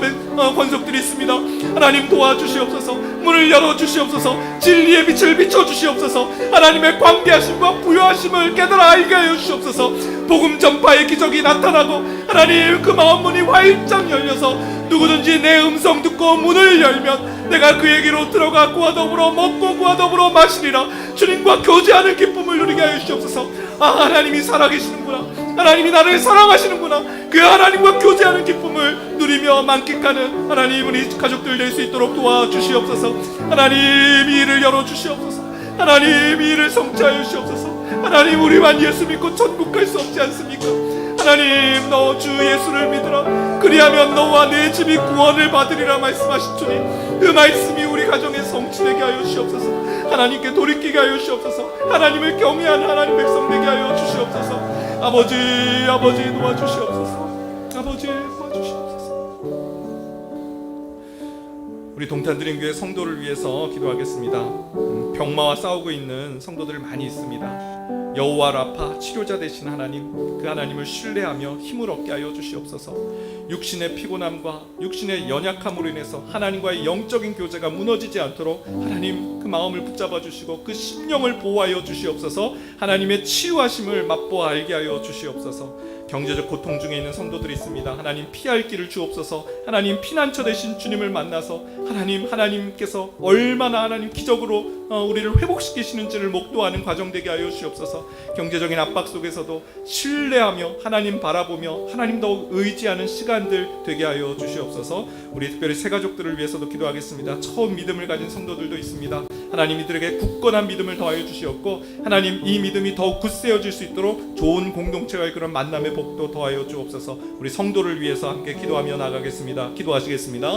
권속들이 있습니다. 하나님, 도와주시옵소서. 문을 열어주시옵소서. 진리의 빛을 비춰주시옵소서. 하나님의 광대하심과 부요하심을 깨달아 알게 하여 주시옵소서. 복음 전파의 기적이 나타나고 하나님, 그 마음 문이 활짝 열려서 누구든지 내 음성 듣고 문을 열면 내가 그에게로 들어가 그와 더불어 먹고 그와 더불어 마시리라. 주님과 교제하는 기쁨을 누리게 하여 주시옵소서. 하나님이 살아계시는구나. 하나님이 나를 사랑하시는구나. 그 하나님과 교제하는 기쁨을 누리며 만끽하는 하나님, 우리 가족들 될 수 있도록 도와주시옵소서. 하나님, 이 일을 열어주시옵소서. 하나님, 이 일을 성취하여 주시옵소서. 하나님, 우리만 예수 믿고 천국 갈 수 없지 않습니까? 하나님, 너 주 예수를 믿으라. 그리하면 너와 내 집이 구원을 받으리라 말씀하신 주님, 그 말씀이 우리 가정에 성취되게 하여 주시옵소서. 하나님께 돌이키게 하여 주시옵소서. 하나님을 경외하는 하나님 백성 되게 하여 주시옵소서. 아버지 도와주시옵소서. 아버지 도와주시옵소서. 우리 동탄드림교회 성도를 위해서 기도하겠습니다. 병마와 싸우고 있는 성도들 많이 있습니다. 여호와 라파, 치료자 되신 하나님, 그 하나님을 신뢰하며 힘을 얻게 하여 주시옵소서. 육신의 피곤함과 육신의 연약함으로 인해서 하나님과의 영적인 교제가 무너지지 않도록 하나님, 그 마음을 붙잡아 주시고 그 심령을 보호하여 주시옵소서. 하나님의 치유하심을 맛보아 알게 하여 주시옵소서. 경제적 고통 중에 있는 성도들이 있습니다. 하나님, 피할 길을 주옵소서. 하나님, 피난처 되신 주님을 만나서 하나님께서 얼마나 하나님 기적으로 우리를 회복시키시는지를 목도하는 과정 되게 하여 주시옵소서. 경제적인 압박 속에서도 신뢰하며 하나님 바라보며 하나님 더욱 의지하는 시간들 되게 하여 주시옵소서. 우리 특별히 새 가족들을 위해서도 기도하겠습니다. 처음 믿음을 가진 성도들도 있습니다. 하나님 이들에게 굳건한 믿음을 더하여 주시옵고 하나님 이 믿음이 더욱 굳세어질 수 있도록 좋은 공동체와의 그런 만남의 복도 더하여 주옵소서. 우리 성도를 위해서 함께 기도하며 나가겠습니다. 기도하시겠습니다.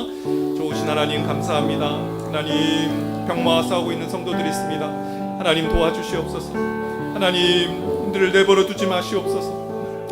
좋으신 하나님 감사합니다. 하나님 병마와 싸우고 있는 성도들이 있습니다. 하나님 도와주시옵소서. 하나님 이들을 내버려 두지 마시옵소서.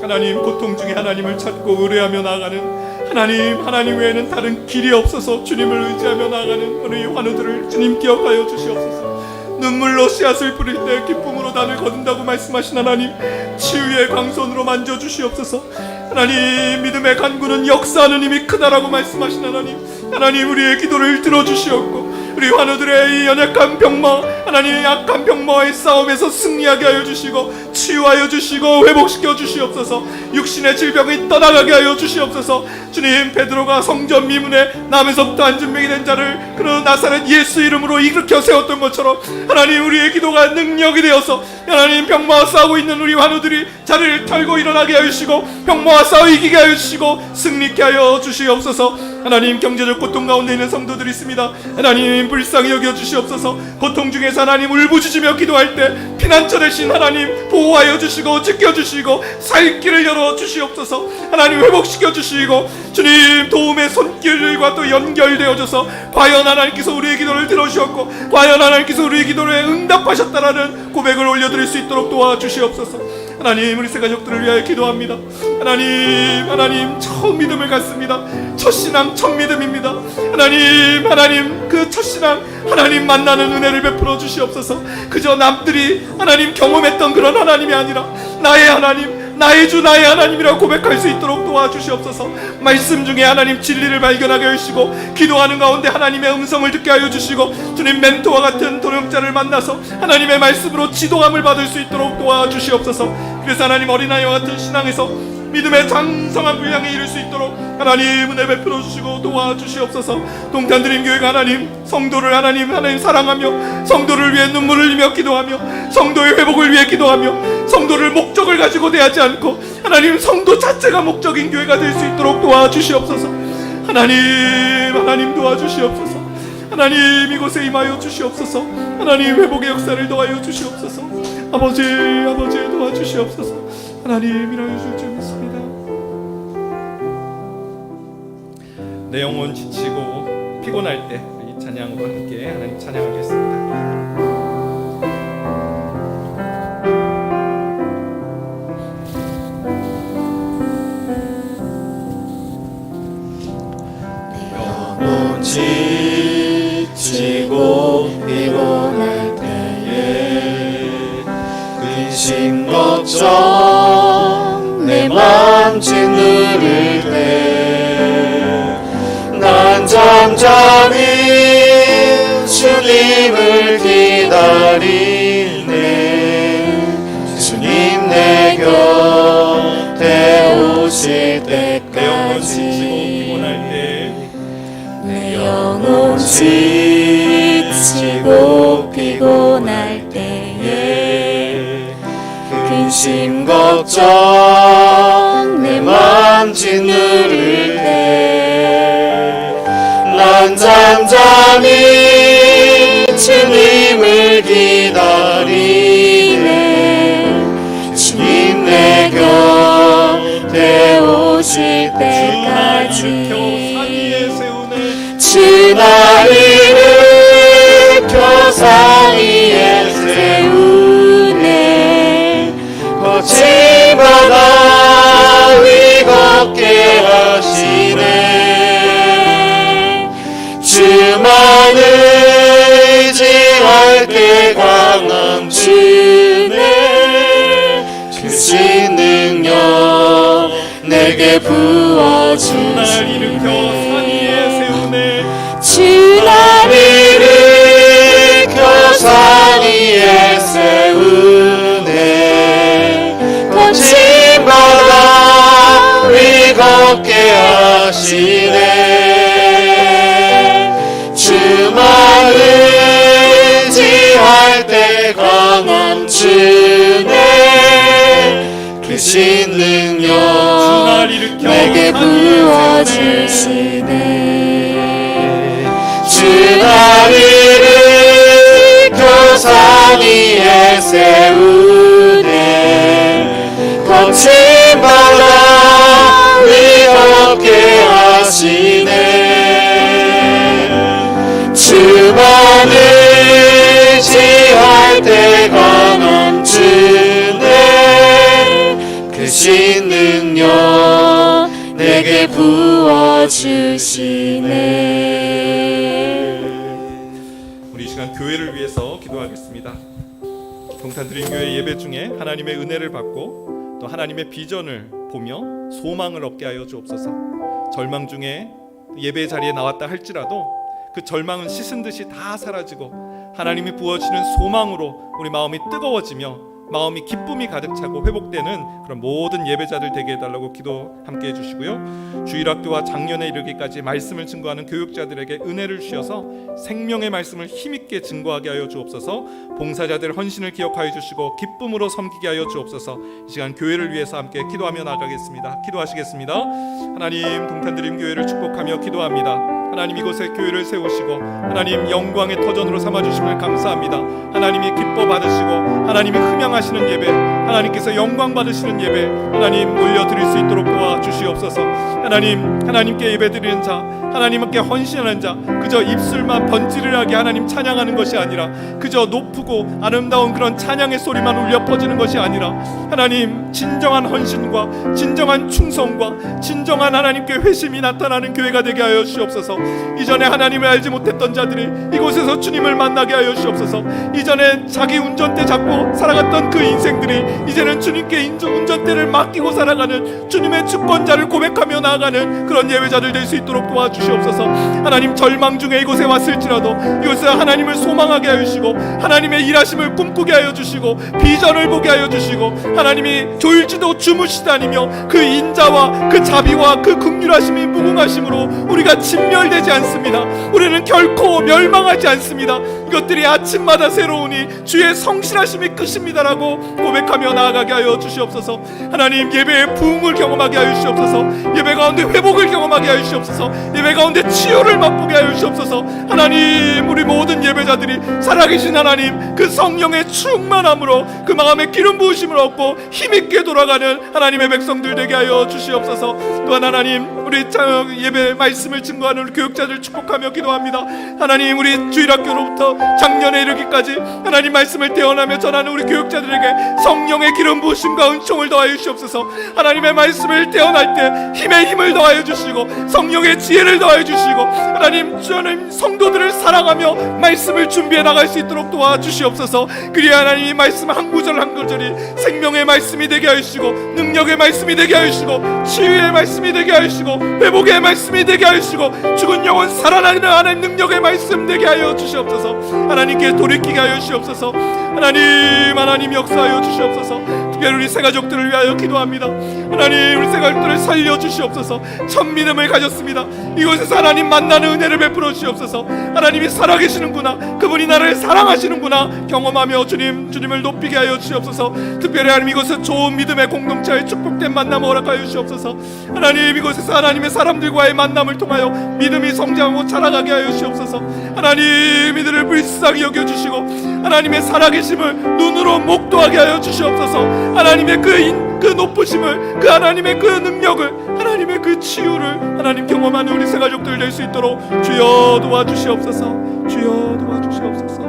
하나님 고통 중에 하나님을 찾고 의뢰하며 나아가는 하나님 외에는 다른 길이 없어서 주님을 의지하며 나아가는 우리 환우들을 주님 기억하여 주시옵소서. 눈물로 씨앗을 뿌릴 때 기쁨으로 단을 거둔다고 말씀하신 하나님, 치유의 광선으로 만져주시옵소서. 하나님 믿음의 간구는 역사하는 힘이 크다라고 말씀하신 하나님 우리의 기도를 들어주시옵고 우리 환우들의 이 연약한 병마, 하나님의 약한 병마와의 싸움에서 승리하게 하여 주시고 치유하여 주시고 회복시켜 주시옵소서. 육신의 질병이 떠나가게 하여 주시옵소서. 주님, 베드로가 성전 미문에 남에서부터 안진병이 된 자를 그 나사렛 예수 이름으로 일으켜 세웠던 것처럼 하나님 우리의 기도가 능력이 되어서 하나님 병마와 싸우고 있는 우리 환우들이 자리를 털고 일어나게 하여 주시고 병마와 싸워 이기게 하여 주시고 승리케 하여 주시옵소서. 하나님 경제적 고통 가운데 있는 성도들이 있습니다. 하나님 불쌍히 여겨 주시옵소서. 고통 중에서 하나님 울부짖으며 기도할 때 피난처 되신 하나님 보호하여 주시고 지켜주시고 살 길을 열어 주시옵소서. 하나님 회복시켜 주시고 주님 도움의 손길과 또 연결되어져서 과연 하나님께서 우리의 기도를 들어주셨고 과연 하나님께서 우리의 기도에 응답하셨다라는 고백을 올려드릴 수 있도록 도와주시옵소서. 하나님 우리 새 가족들을 위하여 기도합니다. 하나님 처음 믿음을 갖습니다. 첫 신앙 첫 믿음입니다. 하나님 그 첫 신앙 하나님 만나는 은혜를 베풀어 주시옵소서. 그저 남들이 하나님 경험했던 그런 하나님이 아니라 나의 하나님, 나의 주 나의 하나님이라고 고백할 수 있도록 도와주시옵소서. 말씀 중에 하나님 진리를 발견하게 하시고 기도하는 가운데 하나님의 음성을 듣게 하여 주시고 주님 멘토와 같은 동역자를 만나서 하나님의 말씀으로 지도함을 받을 수 있도록 도와주시옵소서. 그래서 하나님 어린아이와 같은 신앙에서 믿음의 장성한 분량에 이를 수 있도록 하나님 은혜 베풀어 주시고 도와주시옵소서. 동탄드림교회가 하나님 성도를 하나님 사랑하며 성도를 위해 눈물을 흘리며 기도하며 성도의 회복을 위해 기도하며 성도를 목적을 가지고 대하지 않고 하나님 성도 자체가 목적인 교회가 될 수 있도록 도와주시옵소서. 하나님 도와주시옵소서. 하나님 이곳에 임하여 주시옵소서. 하나님 회복의 역사를 도와여 주시옵소서. 아버지 도와주시옵소서. 하나님 일하여 주실 줄 믿습니다. 내 영혼 지치고 피곤할 때 이 찬양으로 함께 하나님 찬양하겠습니다. 영혼 지치고 피곤할 때에 근심 걱정 내 맘 짓누를 때 난 잠잠히 주님을 기다리네. 주님 내 곁에 오실 때까지 내 영혼 지치고 피곤할 때에 근심 걱정 내 맘 짓누를 때 난 잠잠히 주님을 기다리네. 주님 내 곁에 오실 때까지 주 나를 일으켜 산 위에 세우네. 거친 바다 위 걷게 하시네. 주만 의지할 때 강함 주네. 크신 능력 내게 부어주시네. 주 날 일으켜 산 위에 세우네. 거친 바다 위 걷게 하시네. 주만 의지할 때 강함 주네. 크신 능력 내게 부어주시네. 주 날 세우네 거친 바다 위 걷게 하시네 주만 의지할 때가 넘치네 크신 능력 내게 부어주시네. 우리 이 시간 교회를 위해서 기도하겠습니다. 동탄드림교회 예배 중에 하나님의 은혜를 받고 또 하나님의 비전을 보며 소망을 얻게 하여 주옵소서. 절망 중에 예배 자리에 나왔다 할지라도 그 절망은 씻은 듯이 다 사라지고 하나님이 부어주시는 소망으로 우리 마음이 뜨거워지며 마음이 기쁨이 가득 차고 회복되는 그런 모든 예배자들 되게 해달라고 기도 함께 해주시고요. 주일학교와 작년에 이르기까지 말씀을 증거하는 교육자들에게 은혜를 주셔서 생명의 말씀을 힘있게 증거하게 하여 주옵소서. 봉사자들 헌신을 기억하여 주시고 기쁨으로 섬기게 하여 주옵소서. 이 시간 교회를 위해서 함께 기도하며 나가겠습니다. 기도하시겠습니다. 하나님, 동탄드림교회를 축복하며 기도합니다. 하나님, 이곳에 교회를 세우시고 하나님 영광의 터전으로 삼아주심을 감사합니다. 하나님이 기뻐 받으시고 하나님이 흠양하시는 예배, 하나님께서 영광 받으시는 예배 하나님 올려드릴 수 있도록 도와주시옵소서. 하나님께 예배드리는 자, 하나님께 헌신하는 자, 그저 입술만 번지르르하게 하나님 찬양하는 것이 아니라 그저 높고 아름다운 그런 찬양의 소리만 울려 퍼지는 것이 아니라 하나님 진정한 헌신과 진정한 충성과 진정한 하나님께 회심이 나타나는 교회가 되게 하여 주시옵소서. 이전에 하나님을 알지 못했던 자들이 이곳에서 주님을 만나게 하여 주시옵소서. 이전에 자기 운전대 잡고 살아갔던 그 인생들이 이제는 주님께 운전대를 맡기고 살아가는 주님의 주권자를 고백하며 나아가는 그런 예배자들 될 수 있도록 도와주시옵소서. 하나님, 절망 중에 이곳에 왔을지라도 이곳에 하나님을 소망하게 하여 주시고 하나님의 일하심을 꿈꾸게 하여 주시고 비전을 보게 하여 주시고 하나님이 졸지도 주무시다니며 그 인자와 그 자비와 그 긍휼하심이 무궁하심으로 우리가 진멸되지 않습니다. 우리는 결코 멸망하지 않습니다. 이것들이 아침마다 새로우니 주의 성실하심이 끝입니다라고 고백하며 나아가게 하여 주시옵소서. 하나님, 예배의 부흥을 경험하게 하여 주시옵소서. 예배 가운데 회복을 경험하게 하여 주시옵소서. 예배 가운데 치유를 맛보게 하여 주시옵소서. 하나님, 우리 모든 예배자들이 살아계신 하나님 그 성령의 충만함으로 그 마음의 기름 부으심을 얻고 힘있게 돌아가는 하나님의 백성들 되게 하여 주시옵소서. 또한 하나님, 우리 예배 말씀을 증거하는 우리 교육자들 축복하며 기도합니다. 하나님, 우리 주일학교로부터 작년에 이르기까지 하나님 말씀을 태어나며 전하는 우리 교육자들에게 성령의 기름 부으심과 은총을 더하여 주시옵소서. 하나님의 말씀을 태어날 때 힘의 힘을 더하여 주시고 성령의 지혜를 더하여 주시고 하나님, 주님 성도들을 사랑하며 말씀을 준비해 나갈 수 있도록 도와주시옵소서. 그리야 하나님, 이 말씀 한 구절 한 구절이 생명의 말씀이 되게 하여 주시고 능력의 말씀이 되게 하여 주시고 치유의 말씀이 되게 하여 주시고 회복의 말씀이 되게 하여 주시고 죽은 영혼 살아나는 하나님 능력의 말씀 되게 하여 주시옵소서. 하나님께 돌이키게 하여 주시옵소서. 하나님 역사하여 주시옵소서. 특별히 우리 새가족들을 위하여 기도합니다. 하나님, 우리 새가족들을 살려주시옵소서. 참 믿음을 가졌습니다. 이곳에서 하나님 만나는 은혜를 베풀어 주시옵소서. 하나님이 살아계시는구나, 그분이 나를 사랑하시는구나 경험하며 주님을 높이게 하여 주시옵소서. 특별히 하나님, 이곳에 좋은 믿음의 공동체의 축복된 만남을 허락하여 주시옵소서. 하나님, 이곳에서 하나님의 사람들과의 만남을 통하여 믿음이 성장하고 자라가게 하여 주시옵소서. 하나님, 이들을 불쌍히 여겨주시고 하나님의 살아계심을 눈으로 목도하게 하여 주시옵소서. 하나님의 그 높으심을, 그 하나님의 그 능력을, 하나님의 그 치유를 하나님 경험하는 우리 새가족들 될 수 있도록 주여 도와주시옵소서. 주여 도와주시옵소서.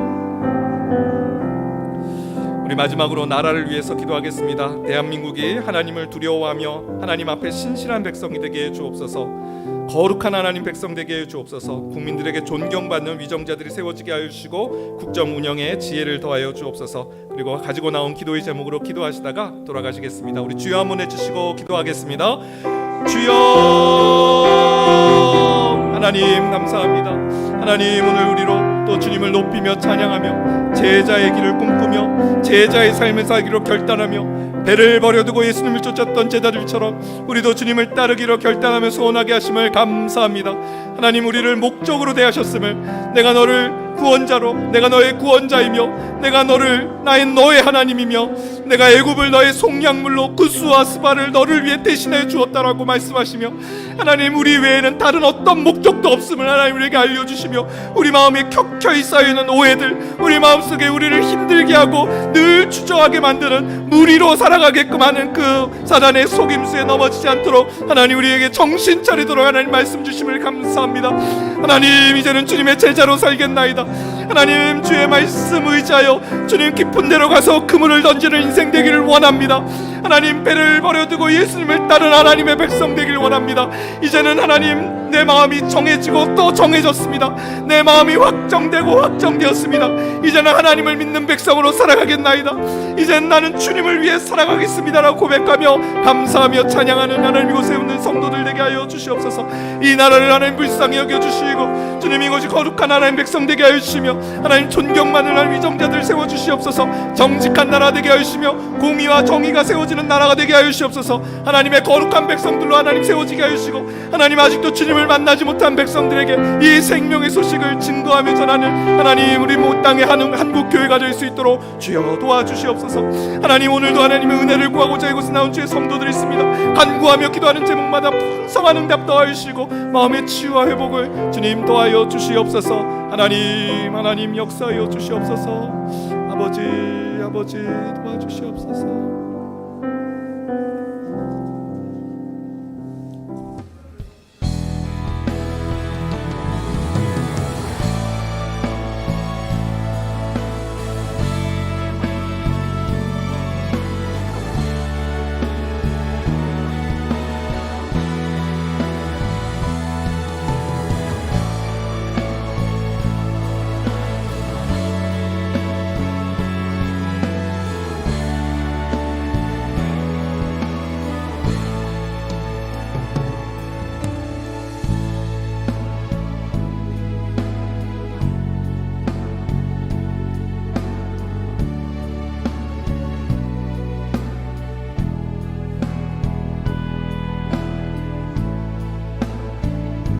우리 마지막으로 나라를 위해서 기도하겠습니다. 대한민국이 하나님을 두려워하며 하나님 앞에 신실한 백성이 되게 해 주옵소서. 거룩한 하나님 백성 되게 해 주옵소서. 국민들에게 존경받는 위정자들이 세워지게 하여 주시고 국정 운영에 지혜를 더하여 주옵소서. 그리고 가지고 나온 기도의 제목으로 기도하시다가 돌아가시겠습니다. 우리 주여 한번 해주시고 기도하겠습니다. 주여, 하나님 감사합니다. 하나님, 오늘 우리로 또 주님을 높이며 찬양하며 제자의 길을 꿈꾸며 제자의 삶을 살기로 결단하며 배를 버려두고 예수님을 쫓았던 제자들처럼 우리도 주님을 따르기로 결단하며 소원하게 하심을 감사합니다. 하나님, 우리를 목적으로 대하셨음을, 내가 너를 구원자로, 내가 너의 구원자이며 내가 너의 하나님이며 내가 애굽을 너의 속량물로 구스와 스바를 너를 위해 대신해 주었다라고 말씀하시며 하나님 우리 외에는 다른 어떤 목적도 없음을 하나님 우리에게 알려주시며 우리 마음에 켜켜이 쌓여있는 오해들, 우리 마음속에 우리를 힘들게 하고 늘 주저하게 만드는 무리로 살아가게끔 하는 그 사단의 속임수에 넘어지지 않도록 하나님 우리에게 정신 차리도록 하나님 말씀 주심을 감사합니다. 하나님 이제는 주님의 제자로 살겠나이다. 하나님 주의 말씀 의지하여 주님 깊은 데로 가서 그물을 던지는 인생 되기를 원합니다. 하나님 배를 버려두고 예수님을 따른 하나님의 백성 되기를 원합니다. 이제는 하나님 내 마음이 정해지고 또 정해졌습니다. 내 마음이 확정되고 확정되었습니다. 이제는 하나님을 믿는 백성으로 살아가겠나이다. 이제는 나는 주님을 위해 살아가겠습니다라고 고백하며 감사하며 찬양하는 하나님 이곳에 있는 성도들 되게 하여 주시옵소서. 이 나라를 하나님 불쌍히 여겨주시고 주님 이곳이 거룩한 하나님 백성 되게 하여 주시며 하나님 존경받는 하나님 위정자들 세워주시옵소서. 정직한 나라 되게 하여 주시며 공의와 정의가 세워지는 나라가 되게 하여 주시옵소서. 하나님의 거룩한 백성들로 하나님 세워지게 하여 주시고 하나님 아직도 주님을 만나지 못한 백성들에게 이 생명의 소식을 증거하며 전하는 하나님 우리 모 땅의 한국교회가 될 수 있도록 주여 도와주시옵소서. 하나님 오늘도 하나님의 은혜를 구하고자 이곳에 나온 주의 성도들이 있습니다. 간구하며 기도하는 제목마다 풍성한 응답 도와주시고 마음의 치유와 회복을 주님 도와여 주시옵소서. 하나님 역사하여 주시옵소서. 아버지 도와주시옵소서.